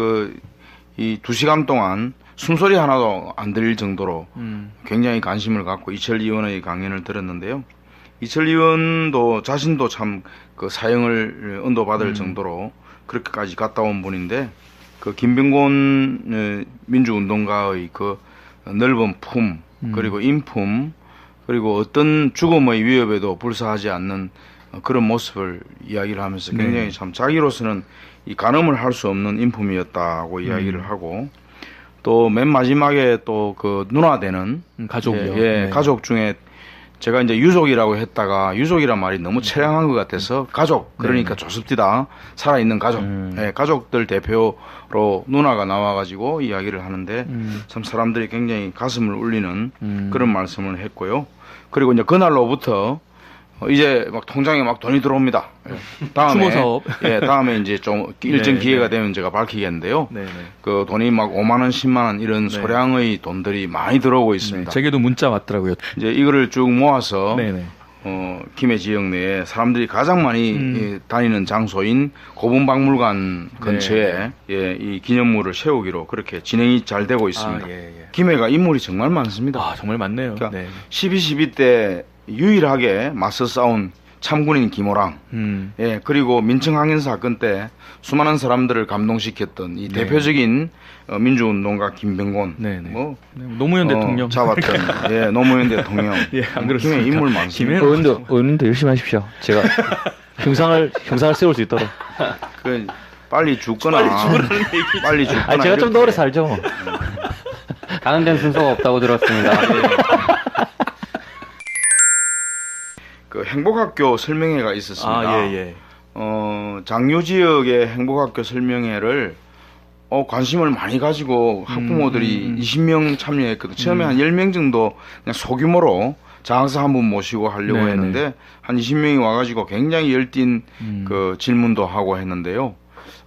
이 2시간 동안 숨소리 하나도 안 들릴 정도로 굉장히 관심을 갖고 이철 의원의 강연을 들었는데요. 이철 의원도 자신도 참 그 사형을 언도받을 정도로 그렇게까지 갔다 온 분인데 그 김병곤 민주운동가의 그 넓은 품 그리고 인품 그리고 어떤 죽음의 위협에도 불사하지 않는 그런 모습을 이야기를 하면서 굉장히 참 자기로서는 이 가늠을 할 수 없는 인품이었다고 이야기를 하고 또 맨 마지막에 또 그 누나 되는 가족이요. 가족 중에 제가 이제 유족이라고 했다가 유족이란 말이 너무 처량한 것 같아서 가족 그러니까 좋습니다. 살아있는 가족 가족들 대표로 누나가 나와가지고 이야기를 하는데 참 사람들이 굉장히 가슴을 울리는 그런 말씀을 했고요. 그리고 이제 그날로부터 이제 막 통장에 막 돈이 들어옵니다. 다음에 추모 사업. 다음에 이제 좀 일정 네, 기회가 네. 되면 제가 밝히겠는데요. 네, 네. 그 돈이 막 5만 원, 10만 원 이런 네. 소량의 돈들이 많이 들어오고 있습니다. 제게도 문자 왔더라고요. 이제 이거를 쭉 모아서 네, 네. 김해 지역 내에 사람들이 가장 많이 다니는 장소인 고분박물관 근처에 이 기념물을 세우기로 그렇게 진행이 잘 되고 있습니다. 김해가 인물이 정말 많습니다. 아, 정말 많네요. 그러니까 네. 12.12 때 유일하게 맞서 싸운 참군인 김호랑, 그리고 민청항인 사건 때 수많은 사람들을 감동시켰던 이 대표적인 민주운동가 김병곤, 노무현 대통령 잡았던 노무현 대통령, 안 그렇습니까? 김해 인물 많습니다. 의원님도 열심히 하십시오. 제가 형상을 세울 수 있도록. 빨리 죽거나 빨리 죽거나. 제가 이렇게. 좀 더 오래 살죠. 가는 데는 순서가 없다고 들었습니다. 그 행복학교 설명회가 있었습니다. 예. 장유 지역의 행복학교 설명회를 관심을 많이 가지고 학부모들이 20명 참여했거든요. 처음에 한 10명 정도 그냥 소규모로 장학사 한 분 모시고 하려고 했는데 한 20명이 와가지고 굉장히 열띤 그 질문도 하고 했는데요.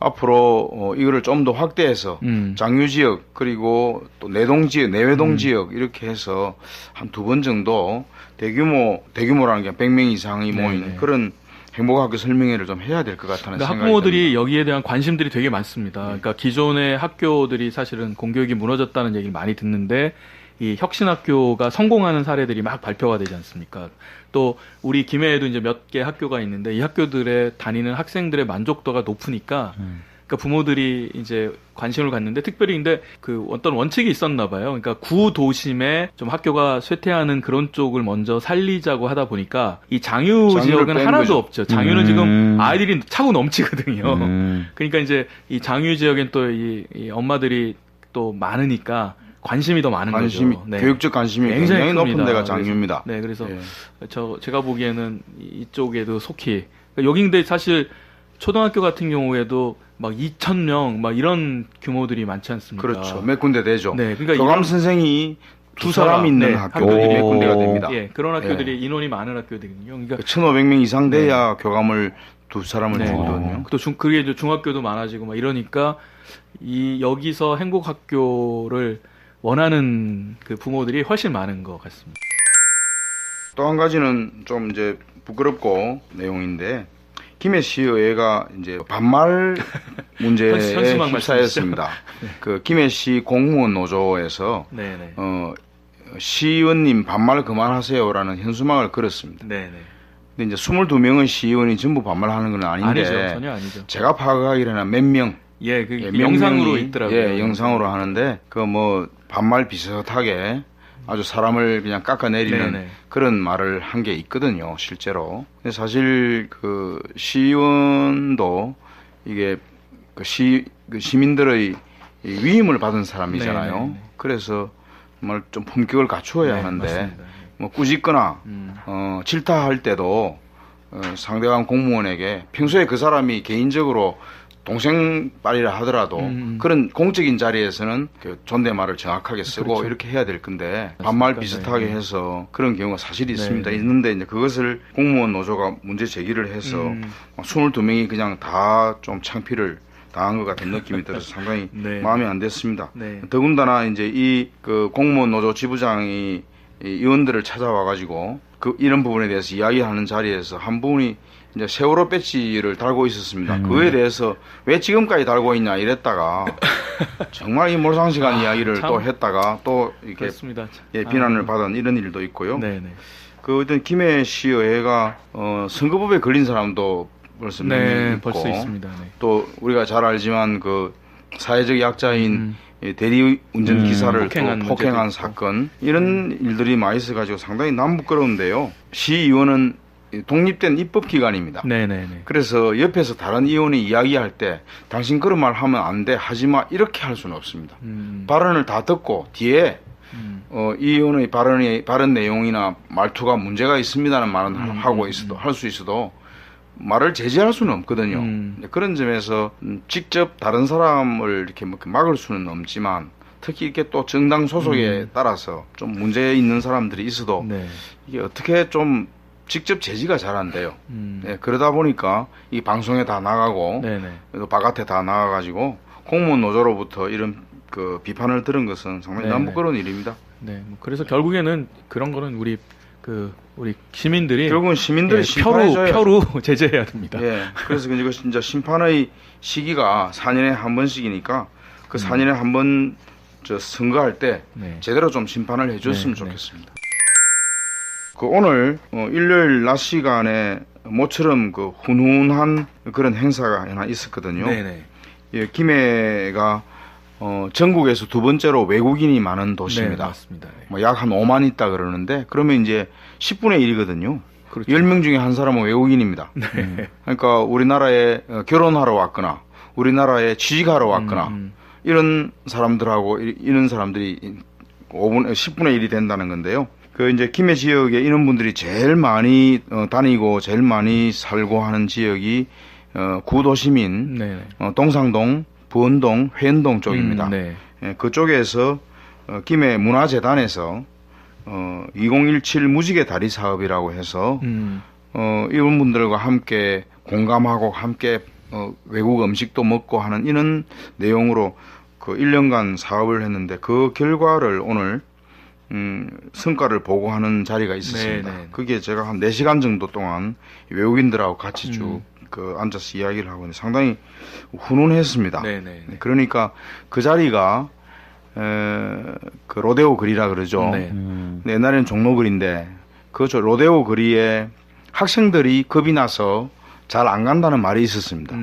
앞으로 이거를 좀 더 확대해서 장유 지역 그리고 또 내동 지역, 내외동 지역 이렇게 해서 한 2번 정도 대규모라는 게 100명 이상이 모인 그런 행복학교 설명회를 좀 해야 될 것 같다는 생각이 학부모들이 듭니다. 여기에 대한 관심들이 되게 많습니다. 그러니까 기존의 학교들이 사실은 공교육이 무너졌다는 얘기를 많이 듣는데 이 혁신학교가 성공하는 사례들이 막 발표가 되지 않습니까? 또 우리 김해에도 이제 몇 개 학교가 있는데 이 학교들에 다니는 학생들의 만족도가 높으니까 그러니까 부모들이 이제 관심을 갖는데 특별히 근데 그 어떤 원칙이 있었나 봐요. 그러니까 구도심에 좀 학교가 쇠퇴하는 그런 쪽을 먼저 살리자고 하다 보니까 이 장유 지역은 하나도 거죠. 없죠. 장유는 지금 아이들이 차고 넘치거든요. 그러니까 이제 이 장유 지역엔 또 이 엄마들이 또 많으니까 관심이 더 많은 거죠. 교육적 관심이 굉장히 높은 데가 장유입니다. 그래서 제가 보기에는 이쪽에도 속히 그러니까 여기 근데 사실 초등학교 같은 경우에도 막 2,000명 막 이런 규모들이 많지 않습니까? 그렇죠. 몇 군데 되죠. 그러니까 교감 선생이 2사람 있는 학교들이 몇 군데가 됩니다. 그런 학교들이 인원이 많은 학교들이거든요. 그러니까 1,500명 이상 돼야 교감을 2사람을 주거든요. 또 그게 이제 중학교도 많아지고 막 이러니까 여기서 행복학교를 원하는 그 부모들이 훨씬 많은 것 같습니다. 또 한 가지는 좀 이제 부끄럽고 내용인데 김해시의회가 이제 반말 문제에 휩싸였습니다. 그 김해시 공무원 노조에서 시의원님 반말 그만하세요라는 현수막을 걸었습니다. 근데 이제 22명의 시의원이 전부 반말하는 건 아닌데 전혀 아니죠. 제가 파악하기로는 몇 명, 몇 영상으로 있더라고요. 영상으로 하는데 그 반말 비슷하게 아주 사람을 그냥 깎아내리는 그런 말을 한 게 있거든요, 실제로. 근데 사실 그 시의원도 이게 시민들의 위임을 받은 사람이잖아요. 그래서 정말 좀 품격을 갖추어야 하는데 꾸짖거나 질타할 때도 상대방 공무원에게 평소에 그 사람이 개인적으로 동생빨이라 하더라도 그런 공적인 자리에서는 그 존댓말을 정확하게 쓰고 이렇게 해야 될 건데 반말 비슷하게 해서 그런 경우가 사실 있습니다. 있는데 이제 그것을 공무원 노조가 문제 제기를 해서 22명이 그냥 다 좀 창피를 당한 것 같은 느낌이 들어서 상당히 마음에 안 됐습니다. 더군다나 이제 이 그 공무원 노조 지부장이 이 의원들을 찾아와가지고 이런 부분에 대해서 이야기하는 자리에서 한 분이 이제 세월호 배지를 달고 있었습니다. 그거에 대해서 왜 지금까지 달고 있냐 이랬다가 정말 이 몰상식한 이야기를 또 했다가 또 이렇게 비난을 받은 이런 일도 있고요. 그 어떤 김해시의회가 선거법에 걸린 사람도 벌써 벌써 있습니다. 또 우리가 잘 알지만 그 사회적 약자인 대리 운전 기사를 폭행한 사건 이런 일들이 많이 있어가지고 상당히 남부끄러운데요. 시의원은 독립된 입법기관입니다. 그래서 옆에서 다른 의원이 이야기할 때 당신 그런 말 하면 안 돼, 하지마 이렇게 할 수는 없습니다. 발언을 다 듣고 뒤에 이 의원의 발언 내용이나 말투가 문제가 있습니다는 말은 하고 있어도 할 수 있어도 말을 제지할 수는 없거든요. 그런 점에서 직접 다른 사람을 이렇게 막을 수는 없지만 특히 이렇게 또 정당 소속에 따라서 좀 문제 있는 사람들이 있어도 이게 어떻게 좀 직접 제지가 잘 안 돼요. 네, 그러다 보니까 이 방송에 다 나가고 또 바깥에 다 나가가지고 공무원 노조로부터 이런 그 비판을 들은 것은 상당히 부끄러운 일입니다. 네, 그래서 결국에는 그런 거는 우리 시민들이 결국은 시민들이 심판해줘야 표로 제재해야 됩니다. 예, 그래서 이거 진짜 심판의 시기가 4년에 한 번씩이니까 그 4년에 한 번 선거할 때 제대로 좀 심판을 해줬으면 좋겠습니다. 그 오늘 일요일 낮 시간에 모처럼 그 훈훈한 그런 행사가 하나 있었거든요. 예, 김해가 전국에서 두 번째로 외국인이 많은 도시입니다. 맞습니다. 뭐 약 한 5만 있다 그러는데 그러면 이제 10분의 1이거든요. 그렇죠. 10명 중에 한 사람은 외국인입니다. 그러니까 우리나라에 결혼하러 왔거나 우리나라에 취직하러 왔거나 이런 사람들이 10분의 1이 된다는 건데요. 그 이제 김해 지역에 이런 분들이 제일 많이 다니고 제일 많이 살고 하는 지역이 구도시민 동상동, 부원동, 회원동 쪽입니다. 예, 그쪽에서 김해 문화재단에서 2017 무지개 다리 사업이라고 해서 이런 분들과 함께 공감하고 함께 외국 음식도 먹고 하는 이런 내용으로 그 1년간 사업을 했는데 그 결과를 오늘 성과를 보고하는 자리가 있었습니다. 그게 제가 한 4시간 정도 동안 외국인들하고 같이 쭉 그 앉아서 이야기를 하고 있는데 상당히 훈훈했습니다. 그러니까 그 자리가 그 로데오 거리라 그러죠. 옛날에는 종로 거리인데 그 로데오 거리에 학생들이 겁이 나서 잘 안 간다는 말이 있었습니다.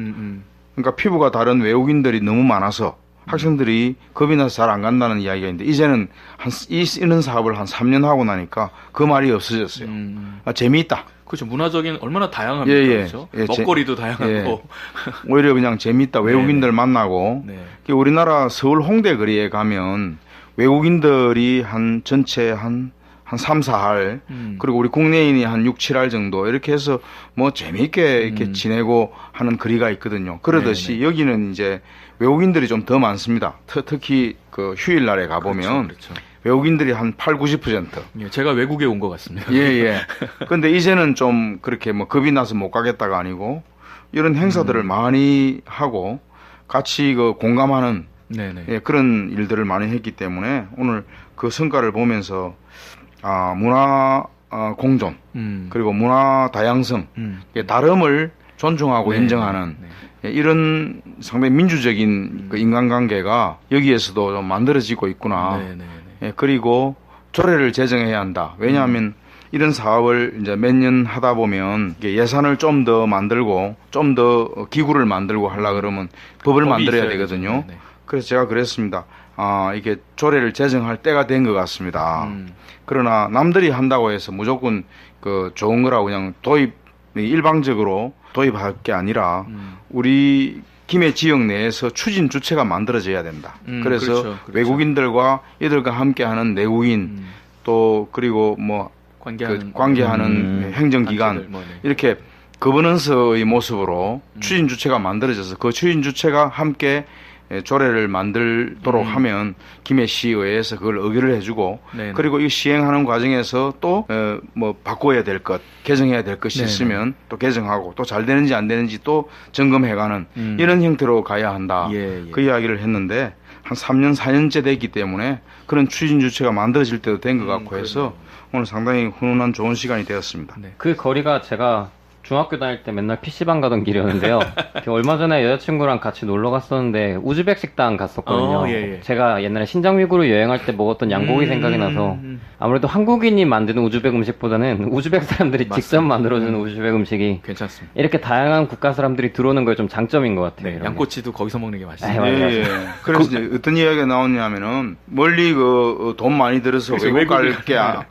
그러니까 피부가 다른 외국인들이 너무 많아서 학생들이 겁이 나서 잘 안 간다는 이야기가 있는데 이제는 이런 사업을 한 3년 하고 나니까 그 말이 없어졌어요. 재미있다. 그렇죠. 문화적인 얼마나 다양합니까? 그렇죠? 먹거리도 다양하고 오히려 그냥 재미있다. 외국인들 만나고 우리나라 서울 홍대 거리에 가면 외국인들이 전체 한 3, 4할 그리고 우리 국내인이 한 6, 7할 정도 이렇게 해서 뭐 재미있게 이렇게 지내고 하는 거리가 있거든요. 그러듯이 여기는 이제 외국인들이 좀 더 많습니다. 특히 그 휴일날에 가보면 그렇죠. 외국인들이 한 8, 90%. 예, 제가 외국에 온 것 같습니다. 예. 근데 이제는 좀 그렇게 뭐 겁이 나서 못 가겠다가 아니고 이런 행사들을 많이 하고 같이 그 공감하는 그런 일들을 많이 했기 때문에 오늘 그 성과를 보면서 문화 공존 그리고 문화 다양성 다름을 존중하고 인정하는 이런 상당히 민주적인 그 인간관계가 여기에서도 좀 만들어지고 있구나. 그리고 조례를 제정해야 한다. 왜냐하면 이런 사업을 이제 몇 년 하다 보면 예산을 좀 더 만들고 좀 더 기구를 만들고 하려 그러면 법을 만들어야 되거든요. 그래서 제가 그랬습니다. 이게 조례를 제정할 때가 된 것 같습니다. 그러나 남들이 한다고 해서 무조건 그 좋은 거라고 그냥 일방적으로 도입할 게 아니라 우리 김해 지역 내에서 추진 주체가 만들어져야 된다. 그래서 그렇죠. 외국인들과 이들과 함께하는 내국인 또 그리고 뭐 관계하는 행정기관 이렇게 거버넌스의 모습으로 추진 주체가 만들어져서 그 추진 주체가 함께 조례를 만들도록 하면 김해시의회에서 그걸 의결을 해주고 그리고 이 시행하는 과정에서 또 뭐 바꿔야 될 것, 개정해야 될 것이 있으면 또 개정하고 또 잘 되는지 안 되는지 또 점검해가는 이런 형태로 가야 한다. 그 이야기를 했는데 한 3년, 4년째 됐기 때문에 그런 추진 주체가 만들어질 때도 된 것 같고 해서 오늘 상당히 훈훈한 좋은 시간이 되었습니다. 그 거리가 제가 중학교 다닐 때 맨날 PC방 가던 길이었는데요. 얼마 전에 여자친구랑 같이 놀러 갔었는데 우즈벡 식당 갔었거든요. 제가 옛날에 신장위구르 여행할 때 먹었던 양고기 생각이 나서 아무래도 한국인이 만드는 우즈벡 음식보다는 우즈벡 사람들이 직접 만들어주는 우즈벡 음식이 괜찮습니다. 이렇게 다양한 국가 사람들이 들어오는 게 좀 장점인 것 같아요. 양꼬치도 거기서 먹는 게 맛있어요. 그래서 이제 어떤 이야기가 나오냐면은 멀리 그 돈 많이 들어서 외국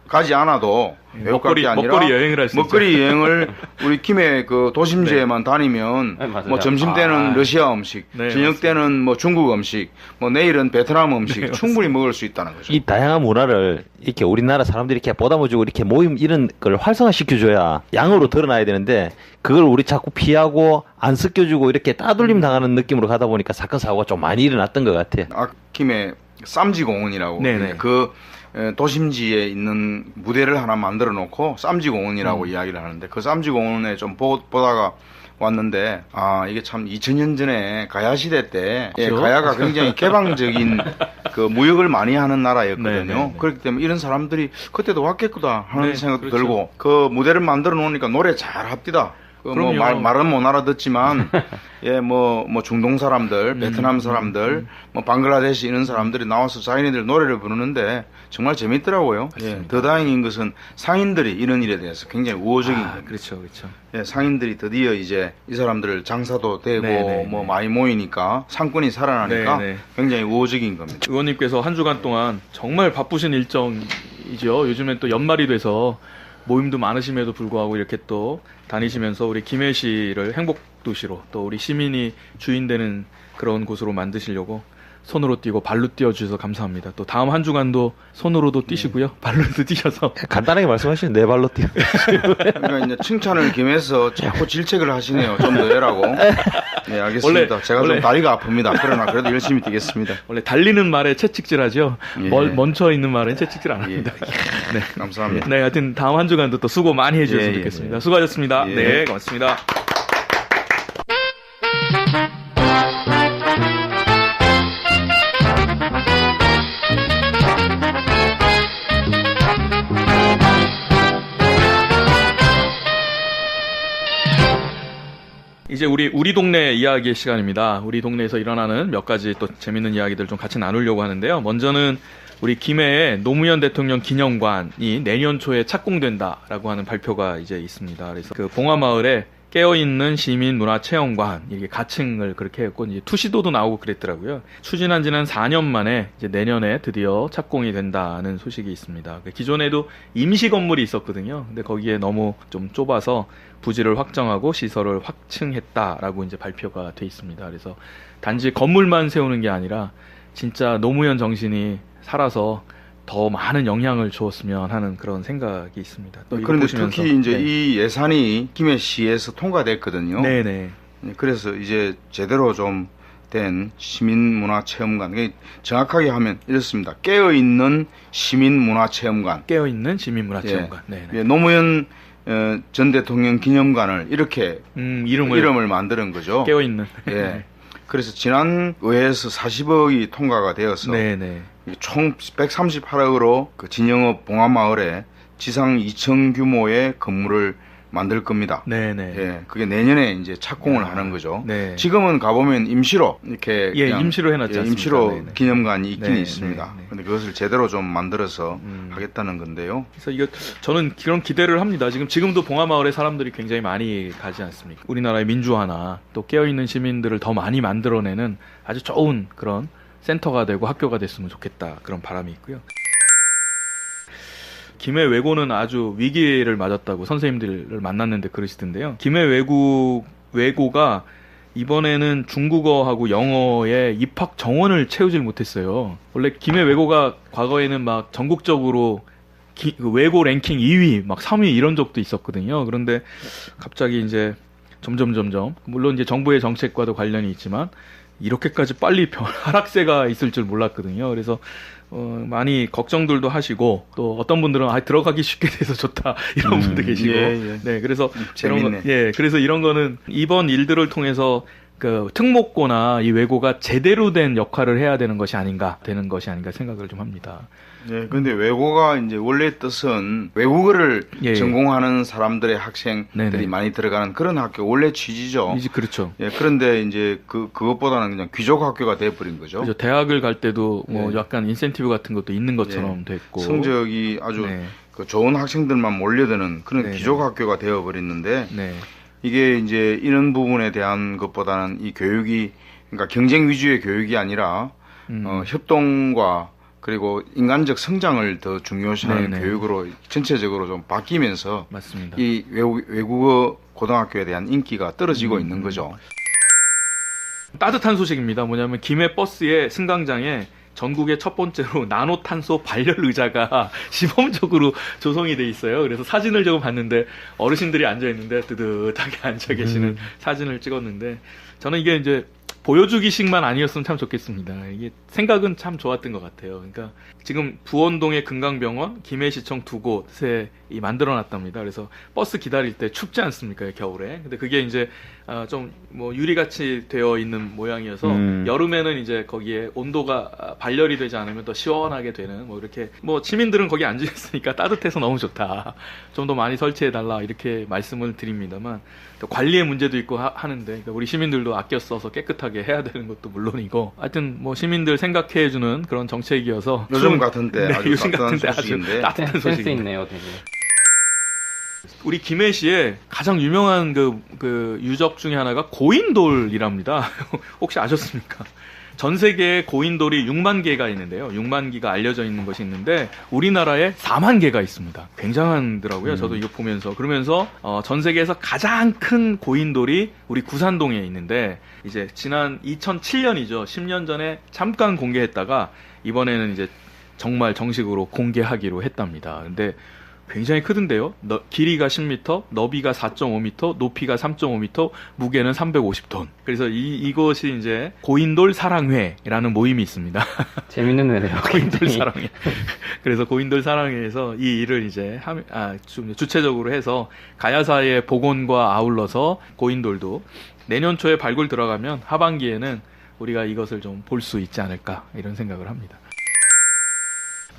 가지 않아도 먹거리 여행을 할 수 있죠. 먹거리 여행을 우리 김해 그 도심지에만 다니면 뭐 점심 때는 러시아 음식, 저녁 때는 뭐 중국 음식, 뭐 내일은 베트남 음식 충분히 먹을 수 있다는 거죠. 이 다양한 문화를 이렇게 우리나라 사람들이 이렇게 보담아주고 이렇게 모임 이런 걸 활성화시켜줘야 양으로 드러나야 되는데 그걸 우리 자꾸 피하고 안 섞여주고 이렇게 따돌림 당하는 느낌으로 가다 보니까 사건 사고가 좀 많이 일어났던 것 같아. 김해 쌈지공원이라고 그 도심지에 있는 무대를 하나 만들어 놓고 쌈지공원이라고 이야기를 하는데 그 쌈지공원에 좀 보다가 왔는데 이게 참 2000년 전에 가야 시대 때 그렇죠? 가야가 굉장히 개방적인 그 무역을 많이 하는 나라였거든요. 네네네. 그렇기 때문에 이런 사람들이 그때도 왔겠구나 하는 네, 생각도 그렇죠. 들고 그 무대를 만들어 놓으니까 노래 잘 합디다. 뭐 그럼요. 말은 못 알아듣지만 뭐 중동 사람들, 베트남 사람들, 뭐 방글라데시 이런 사람들이 나와서 자기네들 노래를 부르는데 정말 재밌더라고요. 더 다행인 것은 상인들이 이런 일에 대해서 굉장히 우호적인 겁니다. 그렇죠, 그렇죠. 상인들이 드디어 이제 이 사람들 장사도 되고 네네네. 뭐 많이 모이니까 상권이 살아나니까 네네. 굉장히 우호적인 겁니다. 의원님께서 한 주간 동안 정말 바쁘신 일정이죠. 요즘엔 또 연말이 돼서 모임도 많으심에도 불구하고 이렇게 또 다니시면서 우리 김해시를 행복도시로 또 우리 시민이 주인되는 그런 곳으로 만드시려고 손으로 뛰고 발로 뛰어주셔서 감사합니다. 또 다음 한 주간도 손으로도 뛰시고요. 발로도 뛰셔서 간단하게 말씀하시는 네 발로 뛰어. 그러니까 이제 칭찬을 김해서 자꾸 질책을 하시네요. 좀 더 해라고. 네, 알겠습니다. 제가 좀 다리가 아픕니다. 그러나 그래도 열심히 뛰겠습니다. 원래 달리는 말에 채찍질하죠. 멈춰 있는 말은 채찍질 안 합니다. 네, 감사합니다. 네, 하여튼 다음 한 주간도 또 수고 많이 해주셨으면 좋겠습니다. 수고하셨습니다. 네, 고맙습니다. 이제 우리 동네 이야기의 시간입니다. 우리 동네에서 일어나는 몇 가지 또 재밌는 이야기들 좀 같이 나누려고 하는데요. 먼저는 우리 김해에 노무현 대통령 기념관이 내년 초에 착공된다라고 하는 발표가 이제 있습니다. 그래서 그 봉화마을에 깨어있는 시민문화체험관, 이게 가칭을 그렇게 했고, 이제 투시도도 나오고 그랬더라고요. 추진한 지는 4년 만에 이제 내년에 드디어 착공이 된다는 소식이 있습니다. 기존에도 임시 건물이 있었거든요. 근데 거기에 너무 좀 좁아서 부지를 확정하고 시설을 확충했다라고 이제 발표가 돼 있습니다. 그래서 단지 건물만 세우는 게 아니라 진짜 노무현 정신이 살아서 더 많은 영향을 주었으면 하는 그런 생각이 있습니다. 또 이거 그런데 보시면서, 특히 이제 이 예산이 김해시에서 통과됐거든요. 네네. 그래서 이제 제대로 좀 된 시민문화체험관. 정확하게 하면 이렇습니다. 깨어있는 시민문화체험관. 깨어있는 시민문화체험관. 네네. 노무현 전 대통령 기념관을 이렇게 이름을 만드는 거죠. 깨어있는. 예. 그래서 지난 의회에서 40억이 통과가 되어서 네네. 총 138억으로 그 진영읍 봉화마을에 지상 2층 규모의 건물을 만들 겁니다. 네네. 예, 그게 내년에 이제 착공을 하는 거죠. 네. 지금은 가보면 임시로 이렇게 임시로 해놨지 않습니까? 임시로 네네. 기념관이 있긴 네네. 있습니다. 네네. 근데 그것을 제대로 좀 만들어서 하겠다는 건데요. 그래서 이거 저는 그런 기대를 합니다. 지금도 봉화마을에 사람들이 굉장히 많이 가지 않습니까? 우리나라의 민주화나 또 깨어있는 시민들을 더 많이 만들어내는 아주 좋은 그런 센터가 되고 학교가 됐으면 좋겠다, 그런 바람이 있고요. 김해 외고는 아주 위기를 맞았다고 선생님들을 만났는데 그러시던데요. 김해 외고가 이번에는 중국어하고 영어의 입학 정원을 채우질 못했어요. 원래 김해 외고가 과거에는 막 전국적으로 외고 랭킹 2위, 막 3위 이런 적도 있었거든요. 그런데 갑자기 이제 점점 물론 이제 정부의 정책과도 관련이 있지만 이렇게까지 빨리 하락세가 있을 줄 몰랐거든요. 그래서 많이 걱정들도 하시고 또 어떤 분들은 들어가기 쉽게 돼서 좋다 이런 분도 계시고 네, 그래서 재밌네. 그래서 이런 거는 이번 일들을 통해서 그 특목고나 이 외고가 제대로 된 역할을 해야 되는 것이 아닌가 생각을 좀 합니다. 네, 근데 외고가 이제 원래 뜻은 외국어를 전공하는 사람들의 학생들이 네네. 많이 들어가는 그런 학교 원래 취지죠. 그렇죠. 예, 그런데 이제 그것보다는 그냥 귀족 학교가 돼버린 거죠. 그렇죠. 대학을 갈 때도 뭐 약간 인센티브 같은 것도 있는 것처럼 됐고 성적이 아주 그 좋은 학생들만 몰려드는 그런 귀족 학교가 되어버렸는데 이게 이제 이런 부분에 대한 것보다는 이 교육이 그러니까 경쟁 위주의 교육이 아니라 협동과 그리고 인간적 성장을 더 중요시하는 교육으로 전체적으로 좀 바뀌면서 맞습니다. 이 외국어 고등학교에 대한 인기가 떨어지고 있는 거죠. 따뜻한 소식입니다. 뭐냐면 김해 버스의 승강장에 전국의 첫 번째로 나노탄소 발열 의자가 시범적으로 조성이 돼 있어요. 그래서 사진을 조금 봤는데 어르신들이 앉아 있는데 뜨뜻하게 앉아 계시는 사진을 찍었는데 저는 이게 이제 보여주기식만 아니었으면 참 좋겠습니다. 이게 생각은 참 좋았던 것 같아요. 그러니까 지금 부원동의 금강병원, 김해시청 두 곳에 만들어놨답니다. 그래서 버스 기다릴 때 춥지 않습니까, 겨울에? 근데 그게 이제 좀 뭐 유리같이 되어 있는 모양이어서 여름에는 이제 거기에 온도가 발열이 되지 않으면 더 시원하게 되는 뭐 이렇게 뭐 시민들은 거기 앉아 있으니까 따뜻해서 너무 좋다. 좀 더 많이 설치해 달라 이렇게 말씀을 드립니다만 또 관리의 문제도 있고 하는데 그러니까 우리 시민들도 아껴 써서 깨끗하게 해야 되는 것도 물론이고 하여튼 뭐 시민들 생각해 주는 그런 정책이어서 요즘 같은데 네, 아주 요즘 따뜻한 같은데 아주 소식인데 따뜻한 센스 소식인데 있네요, 되게. 우리 김해시에 가장 유명한 그 유적 중에 하나가 고인돌이랍니다. 혹시 아셨습니까? 전 세계에 고인돌이 6만 개가 있는데요. 6만 개가 알려져 있는 것이 있는데 우리나라에 4만 개가 있습니다. 굉장하더라고요. 저도 이거 보면서 그러면서 전 세계에서 가장 큰 고인돌이 우리 구산동에 있는데 이제 지난 2007년이죠. 10년 전에 잠깐 공개했다가 이번에는 이제 정말 정식으로 공개하기로 했답니다. 근데 굉장히 크던데요. 길이가 10m, 너비가 4.5m, 높이가 3.5m, 무게는 350톤. 그래서 이것이 이제 고인돌 사랑회라는 모임이 있습니다. 재밌는 회네요. 고인돌 사랑회. 그래서 고인돌 사랑회에서 이 일을 이제 좀 주체적으로 해서 가야사의 복원과 아울러서 고인돌도 내년 초에 발굴 들어가면 하반기에는 우리가 이것을 좀 볼 수 있지 않을까 이런 생각을 합니다.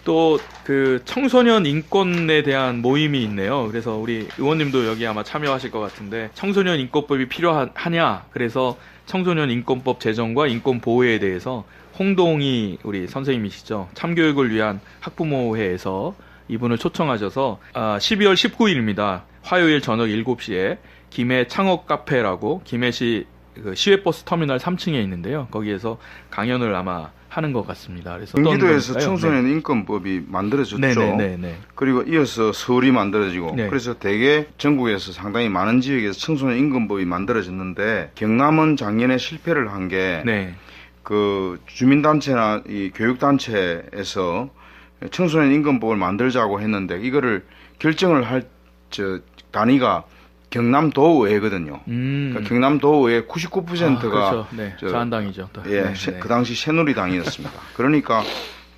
또 그 청소년 인권에 대한 모임이 있네요. 그래서 우리 의원님도 여기 아마 참여하실 것 같은데 청소년 인권법이 필요하냐? 그래서 청소년 인권법 제정과 인권 보호에 대해서 홍동희 우리 선생님이시죠. 참교육을 위한 학부모회에서 이분을 초청하셔서 12월 19일입니다. 화요일 저녁 7시에 김해 창업 카페라고 김해시 그 시외버스 터미널 3층에 있는데요. 거기에서 강연을 아마 하는 것 같습니다. 그래서 경기도에서 청소년 인권법이 만들어졌죠. 네네네. 그리고 이어서 서울이 만들어지고 네. 그래서 대개 전국에서 상당히 많은 지역에서 청소년 인권법이 만들어졌는데 경남은 작년에 실패를 한 게 네. 그 주민단체나 이 교육단체에서 청소년 인권법을 만들자고 했는데 이거를 결정을 할 단위가 경남도의회거든요. 그러니까 경남도의회 99%가 그렇죠. 네. 자한당이죠. 또. 예, 네. 그 당시 새누리당이었습니다. 그러니까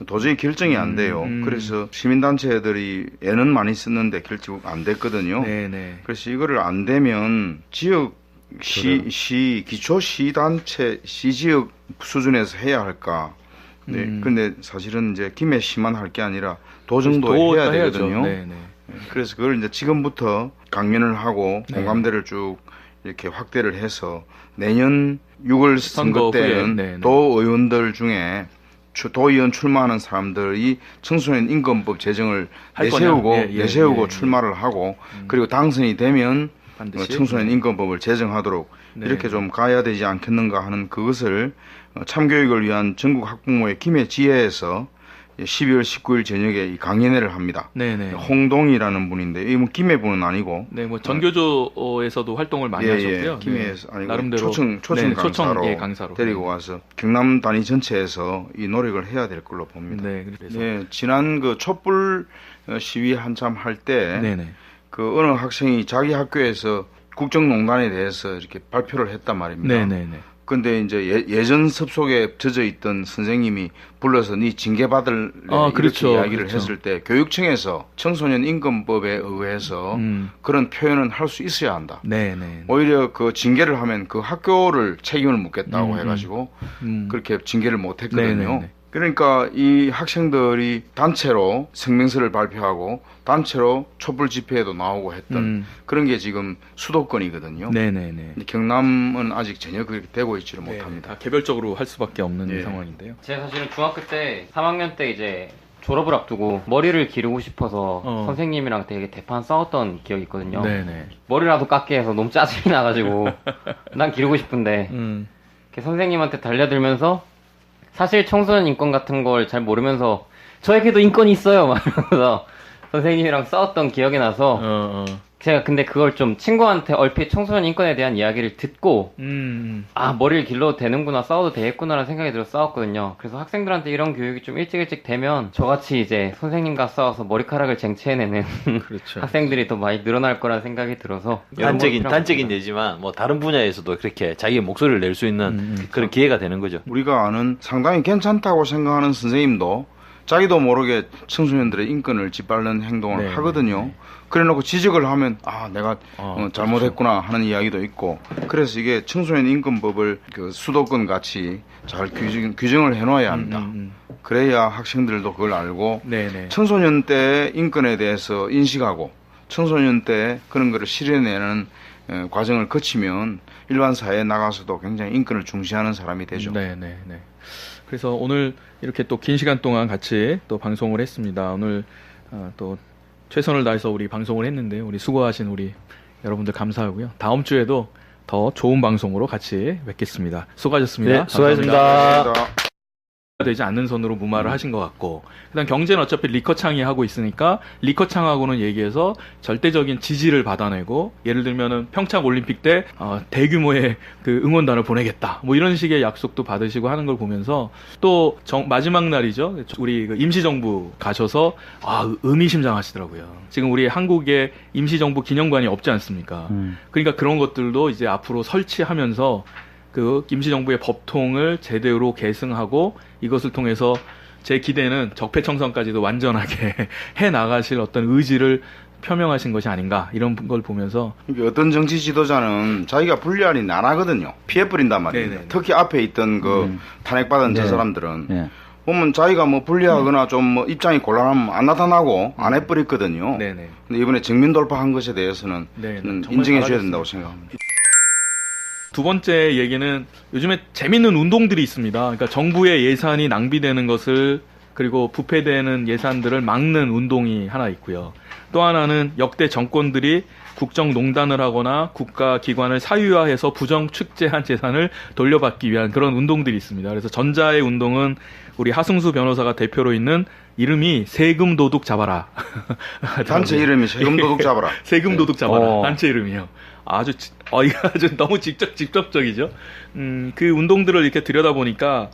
도저히 결정이 안 돼요. 그래서 시민단체들이 애는 많이 썼는데 결국 안 됐거든요. 네네. 그래서 이거를 안 되면 지역 기초 시단체 시지역 수준에서 해야 할까. 네. 근데 사실은 이제 김해시만 할 게 아니라 도정도 해야 되거든요. 네네. 그래서 그걸 이제 지금부터 강연을 하고 공감대를 쭉 이렇게 확대를 해서 내년 6월 선거 때는 도의원들 중에 도의원 출마하는 사람들이 청소년 인권법 제정을 내세우고 출마를 하고 그리고 당선이 되면 반드시 청소년 인권법을 제정하도록 이렇게 좀 가야 되지 않겠는가 하는 그것을 참교육을 위한 전국 학부모의 김해지혜에서 12월 19일 저녁에 이 강연회를 합니다. 네네. 홍동이라는 분인데, 이 뭐 김해 분은 아니고. 네, 뭐 전교조에서도 활동을 많이 하셨고요. 김해에서 아니고 나름대로 초청 강사로 데리고 와서 경남 단위 전체에서 이 노력을 해야 될 걸로 봅니다. 네, 그래서 지난 그 촛불 시위 한참 할 때, 그 어느 학생이 자기 학교에서 국정농단에 대해서 이렇게 발표를 했단 말입니다. 네네네. 근데 이제 예전 습속에 젖어 있던 선생님이 불러서 네 징계받을 이렇게 이야기를 했을 때 교육청에서 청소년 인권법에 의해서 그런 표현은 할 수 있어야 한다. 네네. 오히려 그 징계를 하면 그 학교를 책임을 묻겠다고 해가지고 그렇게 징계를 못했거든요. 네네네. 그러니까 이 학생들이 단체로 성명서를 발표하고 단체로 촛불 집회에도 나오고 했던 그런 게 지금 수도권이거든요. 네네네. 경남은 아직 전혀 그렇게 되고 있지를 못합니다. 다 개별적으로 할 수밖에 없는 상황인데요. 제가 사실은 중학교 때 3학년 때 이제 졸업을 앞두고 머리를 기르고 싶어서 선생님이랑 되게 대판 싸웠던 기억이 있거든요. 네네. 머리라도 깎게 해서 너무 짜증이 나가지고 난 기르고 싶은데 선생님한테 달려들면서 사실 청소년 인권 같은 걸 잘 모르면서 저에게도 인권이 있어요 막 이러면서 선생님이랑 싸웠던 기억이 나서 제가 근데 그걸 좀 친구한테 얼핏 청소년 인권에 대한 이야기를 듣고 아 머리를 길러도 되는구나 싸워도 되겠구나라는 생각이 들어서 싸웠거든요. 그래서 학생들한테 이런 교육이 좀 일찍 되면 저같이 이제 선생님과 싸워서 머리카락을 쟁취해내는 그렇죠. 학생들이 더 많이 늘어날 거라는 생각이 들어서 단적인 예지만 뭐 다른 분야에서도 그렇게 자기의 목소리를 낼 수 있는 그런 기회가 되는 거죠. 우리가 아는 상당히 괜찮다고 생각하는 선생님도 자기도 모르게 청소년들의 인권을 짓밟는 행동을 네, 하거든요. 네. 그래놓고 지적을 하면 아 내가 잘못했구나 하는 이야기도 있고 그래서 이게 청소년 인권법을 그 수도권 같이 잘 규정을 해놓아야 합니다. 그래야 학생들도 그걸 알고 네네. 청소년 때 인권에 대해서 인식하고 청소년 때 그런 거를 실현내는 과정을 거치면 일반 사회에 나가서도 굉장히 인권을 중시하는 사람이 되죠. 네네네. 그래서 오늘 이렇게 또 긴 시간 동안 같이 또 방송을 했습니다. 오늘 또 최선을 다해서 우리 방송을 했는데 우리 수고하신 우리 여러분들 감사하고요. 다음 주에도 더 좋은 방송으로 같이 뵙겠습니다. 수고하셨습니다. 네, 수고하셨습니다. 감사합니다. 되지 않는 선으로 무마를 하신 것 같고 그다음 경제는 어차피 리커창이 하고 있으니까 리커창하고는 얘기해서 절대적인 지지를 받아내고 예를 들면은 평창 올림픽 때 대규모의 그 응원단을 보내겠다 뭐 이런 식의 약속도 받으시고 하는 걸 보면서 또 마지막 날이죠 우리 그 임시정부 가셔서 의미심장하시더라고요. 지금 우리 한국에 임시정부 기념관이 없지 않습니까? 그러니까 그런 것들도 이제 앞으로 설치하면서 그 임시정부의 법통을 제대로 계승하고 이것을 통해서 제 기대는 적폐청산까지도 완전하게 해 나가실 어떤 의지를 표명하신 것이 아닌가 이런 걸 보면서 어떤 정치 지도자는 자기가 불리하니 나나거든요. 피해 뿌린단 말이에요. 네네. 특히 앞에 있던 그 탄핵받은 저 네. 사람들은 네. 보면 자기가 뭐 불리하거나 좀 뭐 입장이 곤란하면 안 나타나고 안 해버렸거든요. 네네. 근데 이번에 정면 돌파한 것에 대해서는 네, 저는 정말 인정해 줘야 잘하셨습니다. 된다고 생각합니다. 두 번째 얘기는 요즘에 재밌는 운동들이 있습니다. 그러니까 정부의 예산이 낭비되는 것을 그리고 부패되는 예산들을 막는 운동이 하나 있고요. 또 하나는 역대 정권들이 국정농단을 하거나 국가기관을 사유화해서 부정축제한 재산을 돌려받기 위한 그런 운동들이 있습니다. 그래서 전자의 운동은 우리 하승수 변호사가 대표로 있는 이름이 세금 도둑 잡아라. 단체 이름이 세금 도둑 잡아라. 세금 도둑 잡아라. 단체 이름이요. 이거 아주 너무 직접적이죠. 그 운동들을 이렇게 들여다보니까,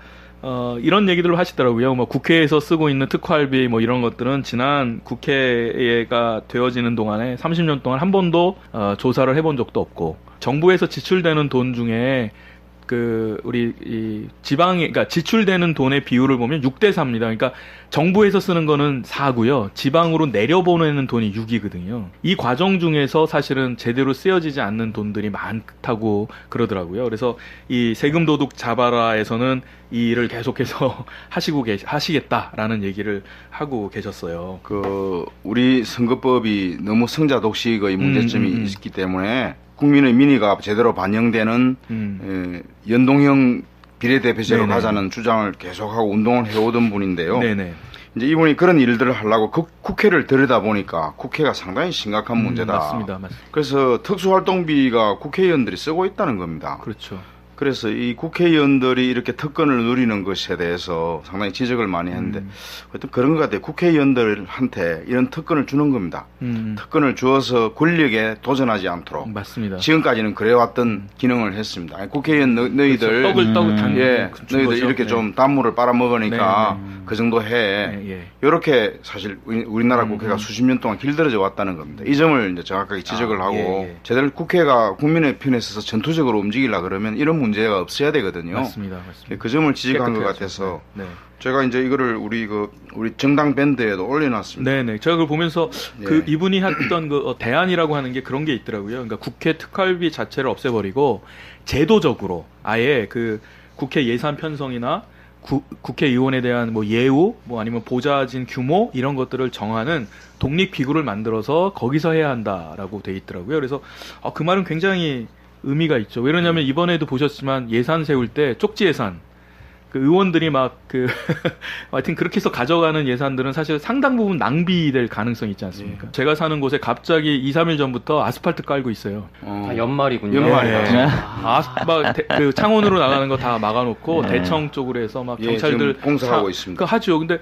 이런 얘기들을 하시더라고요. 뭐 국회에서 쓰고 있는 특활비 뭐 이런 것들은 지난 국회가 되어지는 동안에 30년 동안 한 번도, 조사를 해본 적도 없고, 정부에서 지출되는 돈 중에 우리 그러니까 지출되는 돈의 비율을 보면 6대 4입니다. 그러니까 정부에서 쓰는 거는 4고요. 지방으로 내려보내는 돈이 6이거든요. 이 과정 중에서 사실은 제대로 쓰여지지 않는 돈들이 많다고 그러더라고요. 그래서 이 세금 도둑 잡아라에서는 이 일을 계속해서 하시겠다라는 얘기를 하고 계셨어요. 우리 선거법이 너무 성자 독식의 문제점이 있기 때문에 국민의 민의가 제대로 반영되는 연동형 비례대표제로 네네. 가자는 주장을 계속하고 운동을 해오던 분인데요. 네네. 이제 이분이 그런 일들을 하려고 국회를 들여다보니까 국회가 상당히 심각한 문제다. 맞습니다. 그래서 특수활동비가 국회의원들이 쓰고 있다는 겁니다. 그렇죠. 그래서 이 국회의원들이 이렇게 특권을 누리는 것에 대해서 상당히 지적을 많이 했는데 하여튼 그런 것 같아요. 국회의원들한테 이런 특권을 주는 겁니다. 특권을 주어서 권력에 도전하지 않도록. 맞습니다. 지금까지는 그래왔던 기능을 했습니다. 아니, 국회의원 너희들 떡을 너희들 이렇게 좀 단물을 빨아먹으니까 그 정도 해. 이렇게 사실 우리나라 국회가 수십 년 동안 길들여져 왔다는 겁니다. 이 점을 이제 정확하게 지적을 하고 제대로 국회가 국민의 편에 서서 전투적으로 움직이려 그러면 이런 문제가 없어야 되거든요. 맞습니다. 그 점을 지적한 것 같아서 제가 이제 이거를 우리 정당 밴드에도 올려놨습니다. 네네. 제가 그걸 보면서 이분이 했던 대안이라고 하는 게 그런 게 있더라고요. 그러니까 국회 특활비 자체를 없애버리고 제도적으로 아예 그 국회 예산 편성이나 국회의원에 대한 뭐 예우, 뭐 아니면 보좌진 규모 이런 것들을 정하는 독립 기구를 만들어서 거기서 해야 한다라고 돼 있더라고요. 그래서 그 말은 굉장히 의미가 있죠. 왜냐하면 이번에도 보셨지만 예산 세울 때 쪽지 예산 그 의원들이 하여튼 그렇게 해서 가져가는 예산들은 사실 상당 부분 낭비될 가능성이 있지 않습니까? 제가 사는 곳에 갑자기 2, 3일 전부터 아스팔트 깔고 있어요. 연말이군요. 연말이요. 그 창원으로 나가는 거 다 막아놓고 대청 쪽으로 해서 막 경찰들 공사하고 있습니다. 하죠. 근데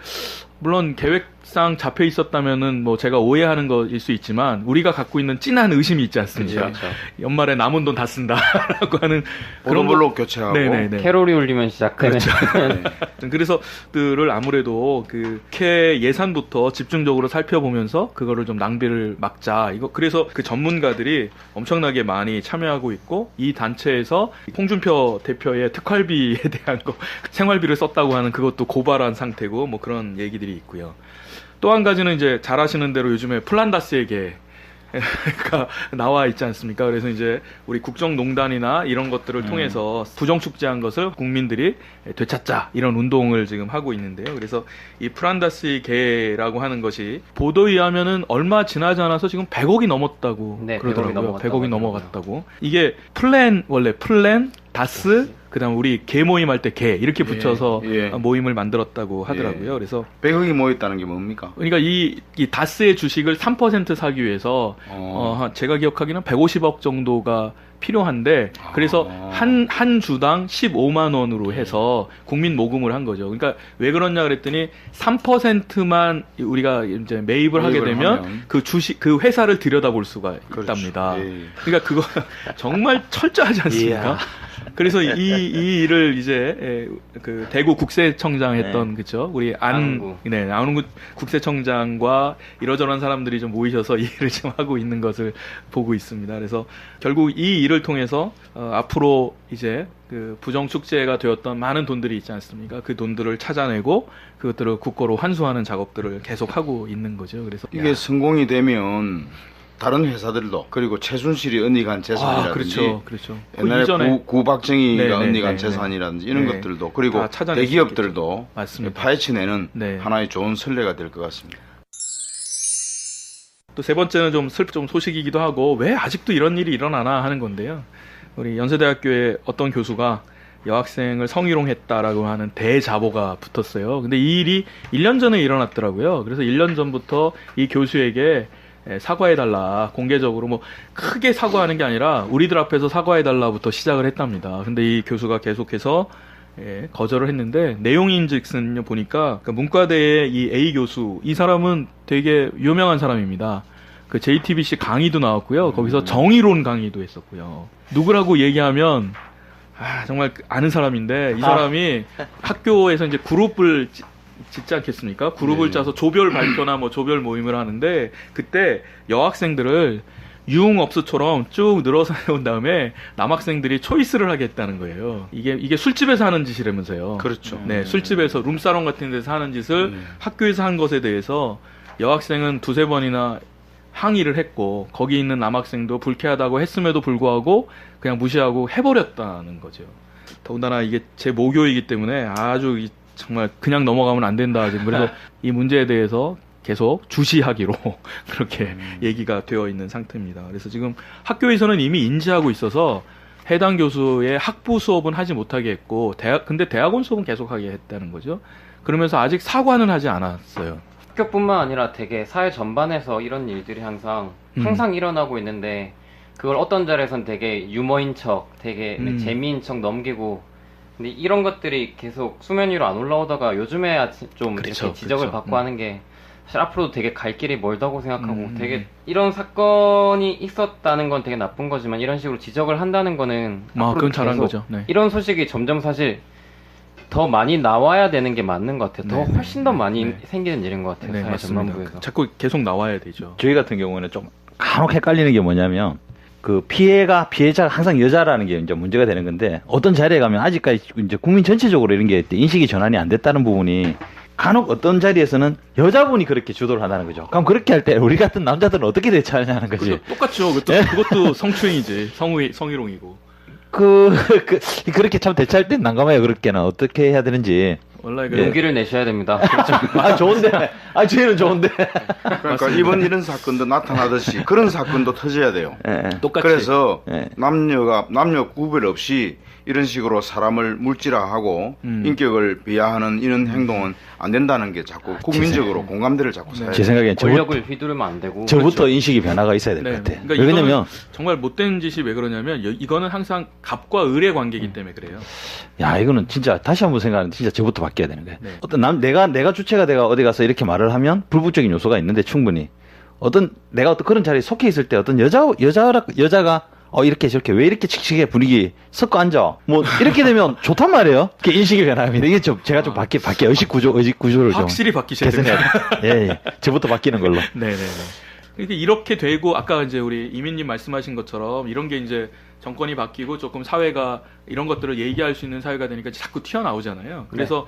물론 계획상 잡혀 있었다면은 뭐 제가 오해하는 거일 수 있지만 우리가 갖고 있는 진한 의심이 있지 않습니까? 그렇죠. 연말에 남은 돈 다 쓴다라고 하는 그런 보름블록 교체하고 네네네. 캐롤이 울리면 시작되는. 그래서 들을 아무래도 그 국회 예산부터 집중적으로 살펴보면서 그거를 좀 낭비를 막자. 이거 그래서 그 전문가들이 엄청나게 많이 참여하고 있고 이 단체에서 홍준표 대표의 특활비에 대한 거 생활비를 썼다고 하는 그것도 고발한 상태고 뭐 그런 얘기들이 있고요. 또 한 가지는 이제 잘 아시는 대로 요즘에 플란다스에게 가 나와 있지 않습니까? 그래서 이제 우리 국정농단이나 이런 것들을 통해서 부정축제한 것을 국민들이 되찾자 이런 운동을 지금 하고 있는데요. 그래서 이 프란다스의 개라고 하는 것이 보도에 의하면은 얼마 지나지 않아서 지금 100억이 넘었다고 네, 그러더라고요. 100억이 100억이 넘어갔다고. 이게 원래 플랜 다스 그다음 우리 개 모임 할 때 개 이렇게 붙여서 모임을 만들었다고 하더라고요. 그래서 100억이 모였다는 게 뭡니까? 그러니까 이 다스의 주식을 3% 사기 위해서 제가 기억하기는 150억 정도가 필요한데 그래서 한 주당 15만 원으로 해서 국민 모금을 한 거죠. 그러니까 왜 그러냐 그랬더니 3%만 우리가 이제 매입을 하게 되면 하면. 그 주식 그 회사를 들여다볼 수가 있답니다. 그러니까 그거 정말 철저하지 않습니까? 그래서 이 일을 이제 그 대구 국세청장 했던 그죠? 우리 안웅구 국세청장과 이러저러한 사람들이 좀 모이셔서 이 일을 지금 하고 있는 것을 보고 있습니다. 그래서 결국 이 일을 통해서 앞으로 이제 그 부정 축제가 되었던 많은 돈들이 있지 않습니까? 그 돈들을 찾아내고 그것들을 국고로 환수하는 작업들을 계속 하고 있는 거죠. 그래서 이게 성공이 되면 다른 회사들도 그리고 최순실이 언니간 재산이라든지 그렇죠. 옛날에 이전에 구박정희가 언니간 재산이라든지 이런 것들도 그리고 대기업들도 파헤쳐내는 하나의 좋은 선례가 될 것 같습니다. 또 세 번째는 좀 슬픈 소식이기도 하고 왜 아직도 이런 일이 일어나나 하는 건데요. 우리 연세대학교의 어떤 교수가 여학생을 성희롱했다라고 하는 대자보가 붙었어요. 근데 이 일이 1년 전에 일어났더라고요. 그래서 1년 전부터 이 교수에게 사과해달라 공개적으로 뭐 크게 사과하는 게 아니라 우리들 앞에서 사과해달라부터 시작을 했답니다. 근데 이 교수가 계속해서 거절을 했는데 내용인즉슨 보니까 문과대의 이 A 교수 이 사람은 되게 유명한 사람입니다. 그 JTBC 강의도 나왔고요. 거기서 정의론 강의도 했었고요. 누구라고 얘기하면 정말 아는 사람인데 이 사람이 학교에서 이제 그룹을 짓지 않겠습니까? 그룹을 짜서 조별 발표나 뭐 조별 모임을 하는데 그때 여학생들을 유흥업소처럼 쭉 늘어서 온 다음에 남학생들이 초이스를 하겠다는 거예요. 이게 술집에서 하는 짓이라면서요. 그렇죠. 네, 술집에서 룸사롱 같은 데서 하는 짓을 학교에서 한 것에 대해서 여학생은 두세 번이나 항의를 했고 거기 있는 남학생도 불쾌하다고 했음에도 불구하고 그냥 무시하고 해버렸다는 거죠. 더군다나 이게 제 모교이기 때문에 아주 정말 그냥 넘어가면 안 된다. 지금 그래서 이 문제에 대해서 계속 주시하기로 그렇게 얘기가 되어 있는 상태입니다. 그래서 지금 학교에서는 이미 인지하고 있어서 해당 교수의 학부 수업은 하지 못하게 했고 근데 대학원 수업은 계속하게 했다는 거죠. 그러면서 아직 사과는 하지 않았어요. 학교뿐만 아니라 되게 사회 전반에서 이런 일들이 항상 일어나고 있는데 그걸 어떤 자리에선 되게 유머인 척, 되게 재미인 척 넘기고 근데 이런 것들이 계속 수면 위로 안 올라오다가 요즘에 좀 이렇게 지적을 받고 하는 게 사실 앞으로도 되게 갈 길이 멀다고 생각하고 되게 이런 사건이 있었다는 건 되게 나쁜 거지만 이런 식으로 지적을 한다는 거는 그건 잘한 거죠. 네. 이런 소식이 점점 사실 더 많이 나와야 되는 게 맞는 것 같아요. 더 훨씬 더 많이 생기는 일인 것 같아요. 사회 전반부에서. 자꾸 계속 나와야 되죠. 저희 같은 경우는 좀 간혹 헷갈리는 게 뭐냐면 그 피해자가 항상 여자라는 게 이제 문제가 되는 건데 어떤 자리에 가면 아직까지 이제 국민 전체적으로 이런 게 인식이 전환이 안 됐다는 부분이 간혹 어떤 자리에서는 여자분이 그렇게 주도를 한다는 거죠. 그럼 그렇게 할 때 우리 같은 남자들은 어떻게 대처하냐는 거지. 똑같죠. 그것도 성추행이지. 성희롱이고. 그렇게 참 대처할 땐 난감해요. 그렇게는 어떻게 해야 되는지. 원래 용기를 내셔야 됩니다. 좋은데. 저희는 좋은데. 그러니까 이번 이런 사건도 나타나듯이 그런 사건도 터져야 돼요. 똑같이. 그래서 남녀 구별 없이 이런 식으로 사람을 물질화하고 인격을 비하하는 이런 행동은 안 된다는 게 자꾸 국민적으로 공감대를 자꾸 사야 돼요. 제 생각엔 권력을 휘두르면 안 되고 저부터 인식이 변화가 있어야 될 것 같아요. 그러니까 왜냐면 정말 못된 짓이 왜 그러냐면 이거는 항상 갑과 을의 관계이기 때문에 그래요. 야 이거는 진짜 다시 한번 생각하는데 진짜 저부터 바뀌어야 되는 거예요. 어떤 내가 주체가 내가 어디 가서 이렇게 말을 하면 불법적인 요소가 있는데 충분히 내가 어떤 그런 자리에 속해 있을 때 어떤 여자가 이렇게 저렇게 왜 이렇게 칙칙해 분위기 섞어 앉아 뭐 이렇게 되면 좋단 말이에요. 그게 인식이 변합니다. 이게 좀 제가 좀 바뀌 의식 구조를 좀 확실히 바뀌셔야 됩니다. 예. 저부터 바뀌는 걸로. 네네네. 이렇게 되고 아까 이제 우리 이민님 말씀하신 것처럼 이런 게 이제 정권이 바뀌고 조금 사회가 이런 것들을 얘기할 수 있는 사회가 되니까 자꾸 튀어나오잖아요. 그래서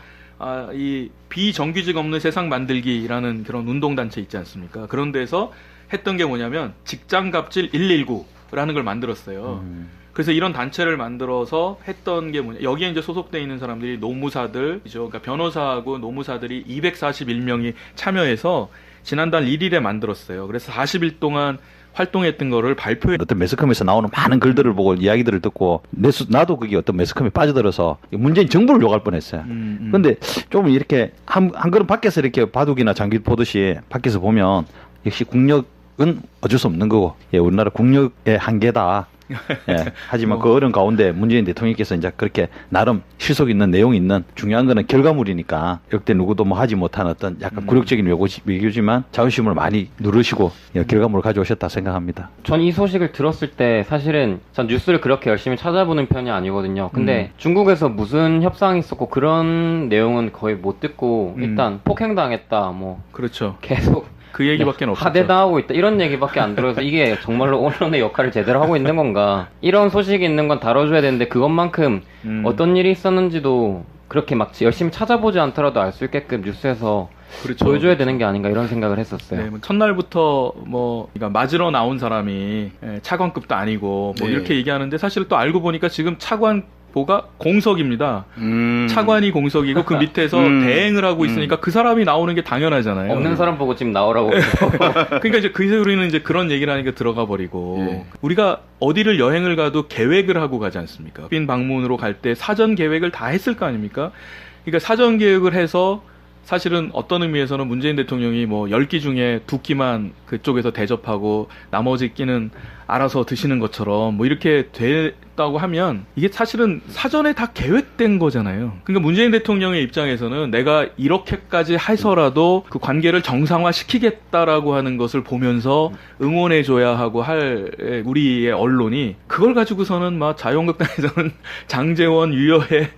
이 비정규직 없는 세상 만들기라는 그런 운동단체 있지 않습니까? 그런 데서 했던 게 뭐냐면 직장갑질 119라는 걸 만들었어요. 그래서 이런 단체를 만들어서 했던 게 뭐냐. 여기에 이제 소속돼 있는 사람들이 노무사들이죠. 그러니까 변호사하고 노무사들이 241명이 참여해서 지난달 1일에 만들었어요. 그래서 40일 동안 활동했던 거를 발표해. 어떤 매스컴에서 나오는 많은 글들을 보고 이야기들을 듣고 나도 그게 어떤 매스컴에 빠져들어서 문재인 정부를 욕할 뻔했어요. 근데 좀 이렇게 한 걸음 밖에서 이렇게 바둑이나 장기 보듯이 밖에서 보면 역시 국력은 어쩔 수 없는 거고, 우리나라 국력의 한계다. 하지만 그 어려운 가운데 문재인 대통령께서 이제 그렇게 나름 실속 있는 내용 있는 중요한 거는 결과물이니까 역대 누구도 뭐 하지 못한 어떤 약간 굴욕적인 외교지만 자존심을 많이 누르시고 결과물을 가져오셨다 생각합니다. 전 이 소식을 들었을 때 사실은 전 뉴스를 그렇게 열심히 찾아보는 편이 아니거든요. 근데 중국에서 무슨 협상이 있었고 그런 내용은 거의 못 듣고 일단 폭행당했다 뭐 그렇죠. 계속 그 얘기밖에 없었죠. 하대당하고 있다 이런 얘기밖에 안 들어서 이게 정말로 언론의 역할을 제대로 하고 있는 건가, 이런 소식이 있는 건 다뤄줘야 되는데 그것만큼 어떤 일이 있었는지도 그렇게 막 열심히 찾아보지 않더라도 알 수 있게끔 뉴스에서 그렇죠. 보여줘야 되는 게 아닌가 이런 생각을 했었어요. 네, 뭐 첫날부터 그러니까 맞으러 나온 사람이 차관급도 아니고 이렇게 얘기하는데 사실 또 알고 보니까 지금 차관보가 공석입니다. 차관이 공석이고 그 밑에서 대행을 하고 있으니까 그 사람이 나오는 게 당연하잖아요. 없는 사람 보고 지금 나오라고. 그러니까 이제 우리는 이제 그런 얘기를 하니까 들어가 버리고 우리가 어디를 여행을 가도 계획을 하고 가지 않습니까? 필리핀 방문으로 갈 때 사전 계획을 다 했을 거 아닙니까? 그러니까 사전 계획을 해서 사실은 어떤 의미에서는 문재인 대통령이 10끼 중에 2끼만 그쪽에서 대접하고 나머지 끼는 알아서 드시는 것처럼 이렇게 됐다고 하면 이게 사실은 사전에 다 계획된 거잖아요. 그러니까 문재인 대통령의 입장에서는 내가 이렇게까지 해서라도 그 관계를 정상화 시키겠다라고 하는 것을 보면서 응원해줘야 하고 할 우리의 언론이 그걸 가지고서는 자유한국당에서는 장제원, 유여해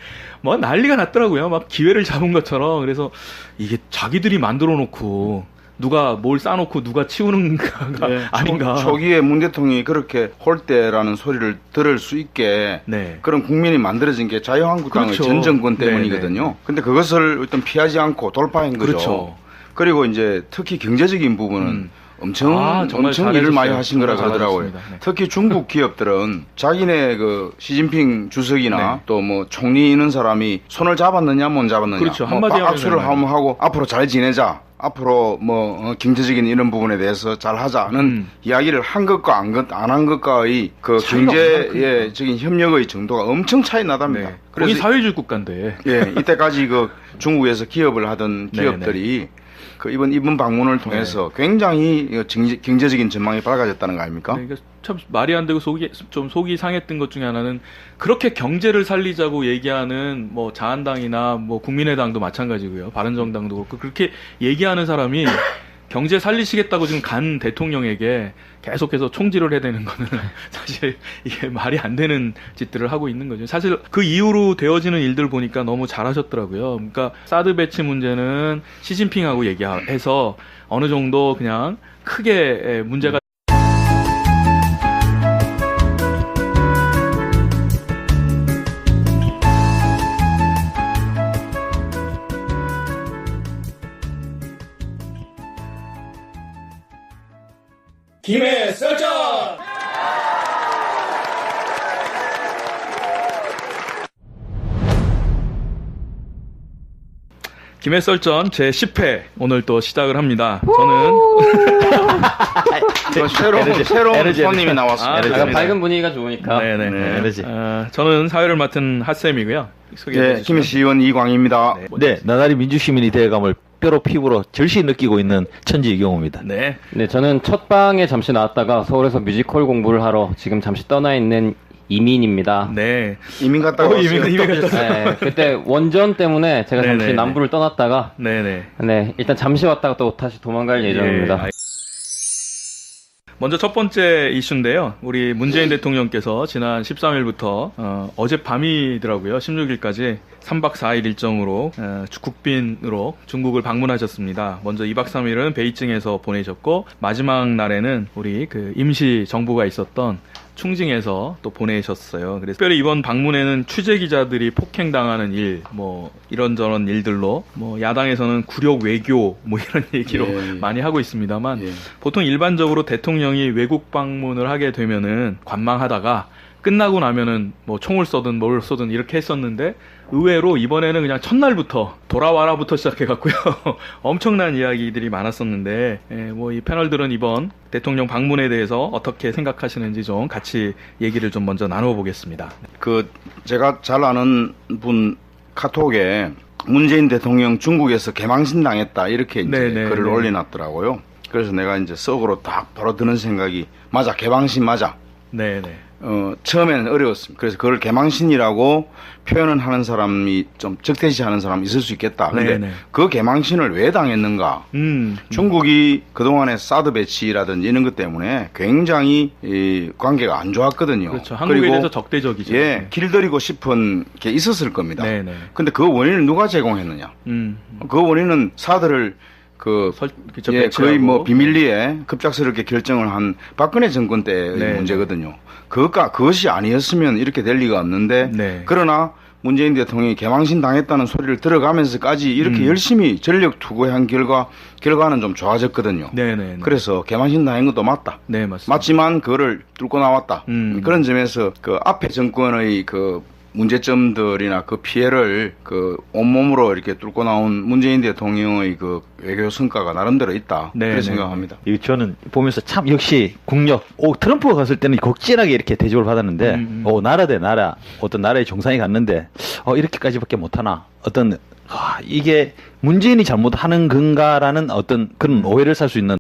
난리가 났더라고요. 막 기회를 잡은 것처럼. 그래서 이게 자기들이 만들어 놓고 누가 뭘 싸놓고 누가 치우는가가 아닌가. 초기에 문 대통령이 그렇게 홀대라는 소리를 들을 수 있게 그런 국민이 만들어진 게 자유한국당의 전 정권 때문이거든요. 근데 그것을 일단 피하지 않고 돌파한 거죠. 그렇죠. 그리고 이제 특히 경제적인 부분은 엄청 일을 많이 하신 거라 그러더라고요. 특히 중국 기업들은 자기네 그 시진핑 주석이나 또 총리 있는 사람이 손을 잡았느냐 못 잡았느냐, 그렇죠. 한마디 악수를 하고 앞으로 잘 지내자, 앞으로 경제적인 이런 부분에 대해서 잘 하자는 이야기를 한 것과 안 한 것과의 그 경제적인 협력의 정도가 엄청 차이 나답니다. 거기 사회주의 국가인데. 이때까지 그 중국에서 기업을 하던 기업들이 그 이번 방문을 통해서 굉장히 경제적인 전망이 밝아졌다는 거 아닙니까? 그러니까 참 말이 안 되고 속이 상했던 것 중에 하나는 그렇게 경제를 살리자고 얘기하는 자한당이나 국민의당도 마찬가지고요. 바른정당도 그렇고 그렇게 얘기하는 사람이 경제 살리시겠다고 지금 간 대통령에게 계속해서 총질을 해야 되는 거는 사실 이게 말이 안 되는 짓들을 하고 있는 거죠. 사실 그 이후로 되어지는 일들 보니까 너무 잘하셨더라고요. 그러니까 사드 배치 문제는 시진핑하고 얘기해서 어느 정도 그냥 크게 문제가 김해 설정! 김해 썰전 제 10회 오늘 또 시작을 합니다. 저는 새로운 손님이 나왔습니다. 밝은 분위기가 좋으니까. 저는 사회를 맡은 핫쌤이고요. 김해 시의원 이광희입니다. 나날이 민주시민이 되어감을 뼈로 피부로 절실히 느끼고 있는 천지 이경호입니다. 저는 첫 방에 잠시 나왔다가 서울에서 뮤지컬 공부를 하러 지금 잠시 떠나 있는 이민입니다. 네. 이민 갔다 왔어요. 이민 가셨어요. 네, 그때 원전 때문에 제가 잠시 네네네. 남부를 떠났다가 네네. 네, 일단 잠시 왔다가 또 다시 도망갈 예정입니다. 먼저 첫 번째 이슈인데요. 우리 문재인 대통령께서 지난 13일부터 어젯밤이더라고요. 16일까지 3박 4일 일정으로 국빈으로 중국을 방문하셨습니다. 먼저 2박 3일은 베이징에서 보내셨고 마지막 날에는 우리 그 임시 정부가 있었던 충징에서 또 보내셨어요. 그래서 특별히 이번 방문에는 취재 기자들이 폭행당하는 일, 뭐 이런저런 일들로 뭐 야당에서는 굴욕 외교 뭐 이런 얘기로 많이 하고 있습니다만 보통 일반적으로 대통령이 외국 방문을 하게 되면은 관망하다가 끝나고 나면은 뭐 총을 쏘든 뭘 쏘든 이렇게 했었는데 의외로 이번에는 그냥 첫날부터 돌아와라부터 시작해갖고요. 엄청난 이야기들이 많았었는데 뭐 이 패널들은 이번 대통령 방문에 대해서 어떻게 생각하시는지 좀 같이 얘기를 좀 먼저 나눠보겠습니다. 그 제가 잘 아는 분 카톡에 문재인 대통령 중국에서 개망신 당했다 이렇게 이제 글을 올려놨더라고요. 그래서 내가 이제 속으로 딱 바로 드는 생각이 맞아, 개망신 맞아. 네네. 처음에는 어려웠습니다. 그래서 그걸 개망신이라고 표현을 하는 사람이 좀 적대시하는 사람이 있을 수 있겠다. 근데 그 개망신을 왜 당했는가? 중국이 그동안의 사드 배치라든지 이런 것 때문에 굉장히 이 관계가 안 좋았거든요. 그렇죠. 한국에 그리고 대해서 적대적이죠. 예, 길들이고 싶은 게 있었을 겁니다. 네네. 근데 그 원인을 누가 제공했느냐? 그 원인은 사드를 거의 뭐 비밀리에 급작스럽게 결정을 한 박근혜 정권 때의 문제거든요. 그것이 아니었으면 이렇게 될 리가 없는데 그러나 문재인 대통령이 개망신 당했다는 소리를 들어가면서까지 이렇게 열심히 전력 투구한 결과는 좀 좋아졌거든요. 그래서 개망신 당한 것도 맞다. 네, 맞습니다. 맞지만 그거를 뚫고 나왔다. 그런 점에서 그 앞에 정권의 그 문제점들이나 그 피해를 그 온몸으로 이렇게 뚫고 나온 문재인 대통령의 그 외교 성과가 나름대로 있다. 그렇게 생각합니다. 저는 보면서 참 역시 국력, 트럼프가 갔을 때는 극진하게 이렇게 대접을 받았는데, 나라 대 나라, 어떤 나라의 정상이 갔는데, 이렇게까지밖에 못하나. 이게 문재인이 잘못하는 건가라는 어떤 그런 오해를 살 수 있는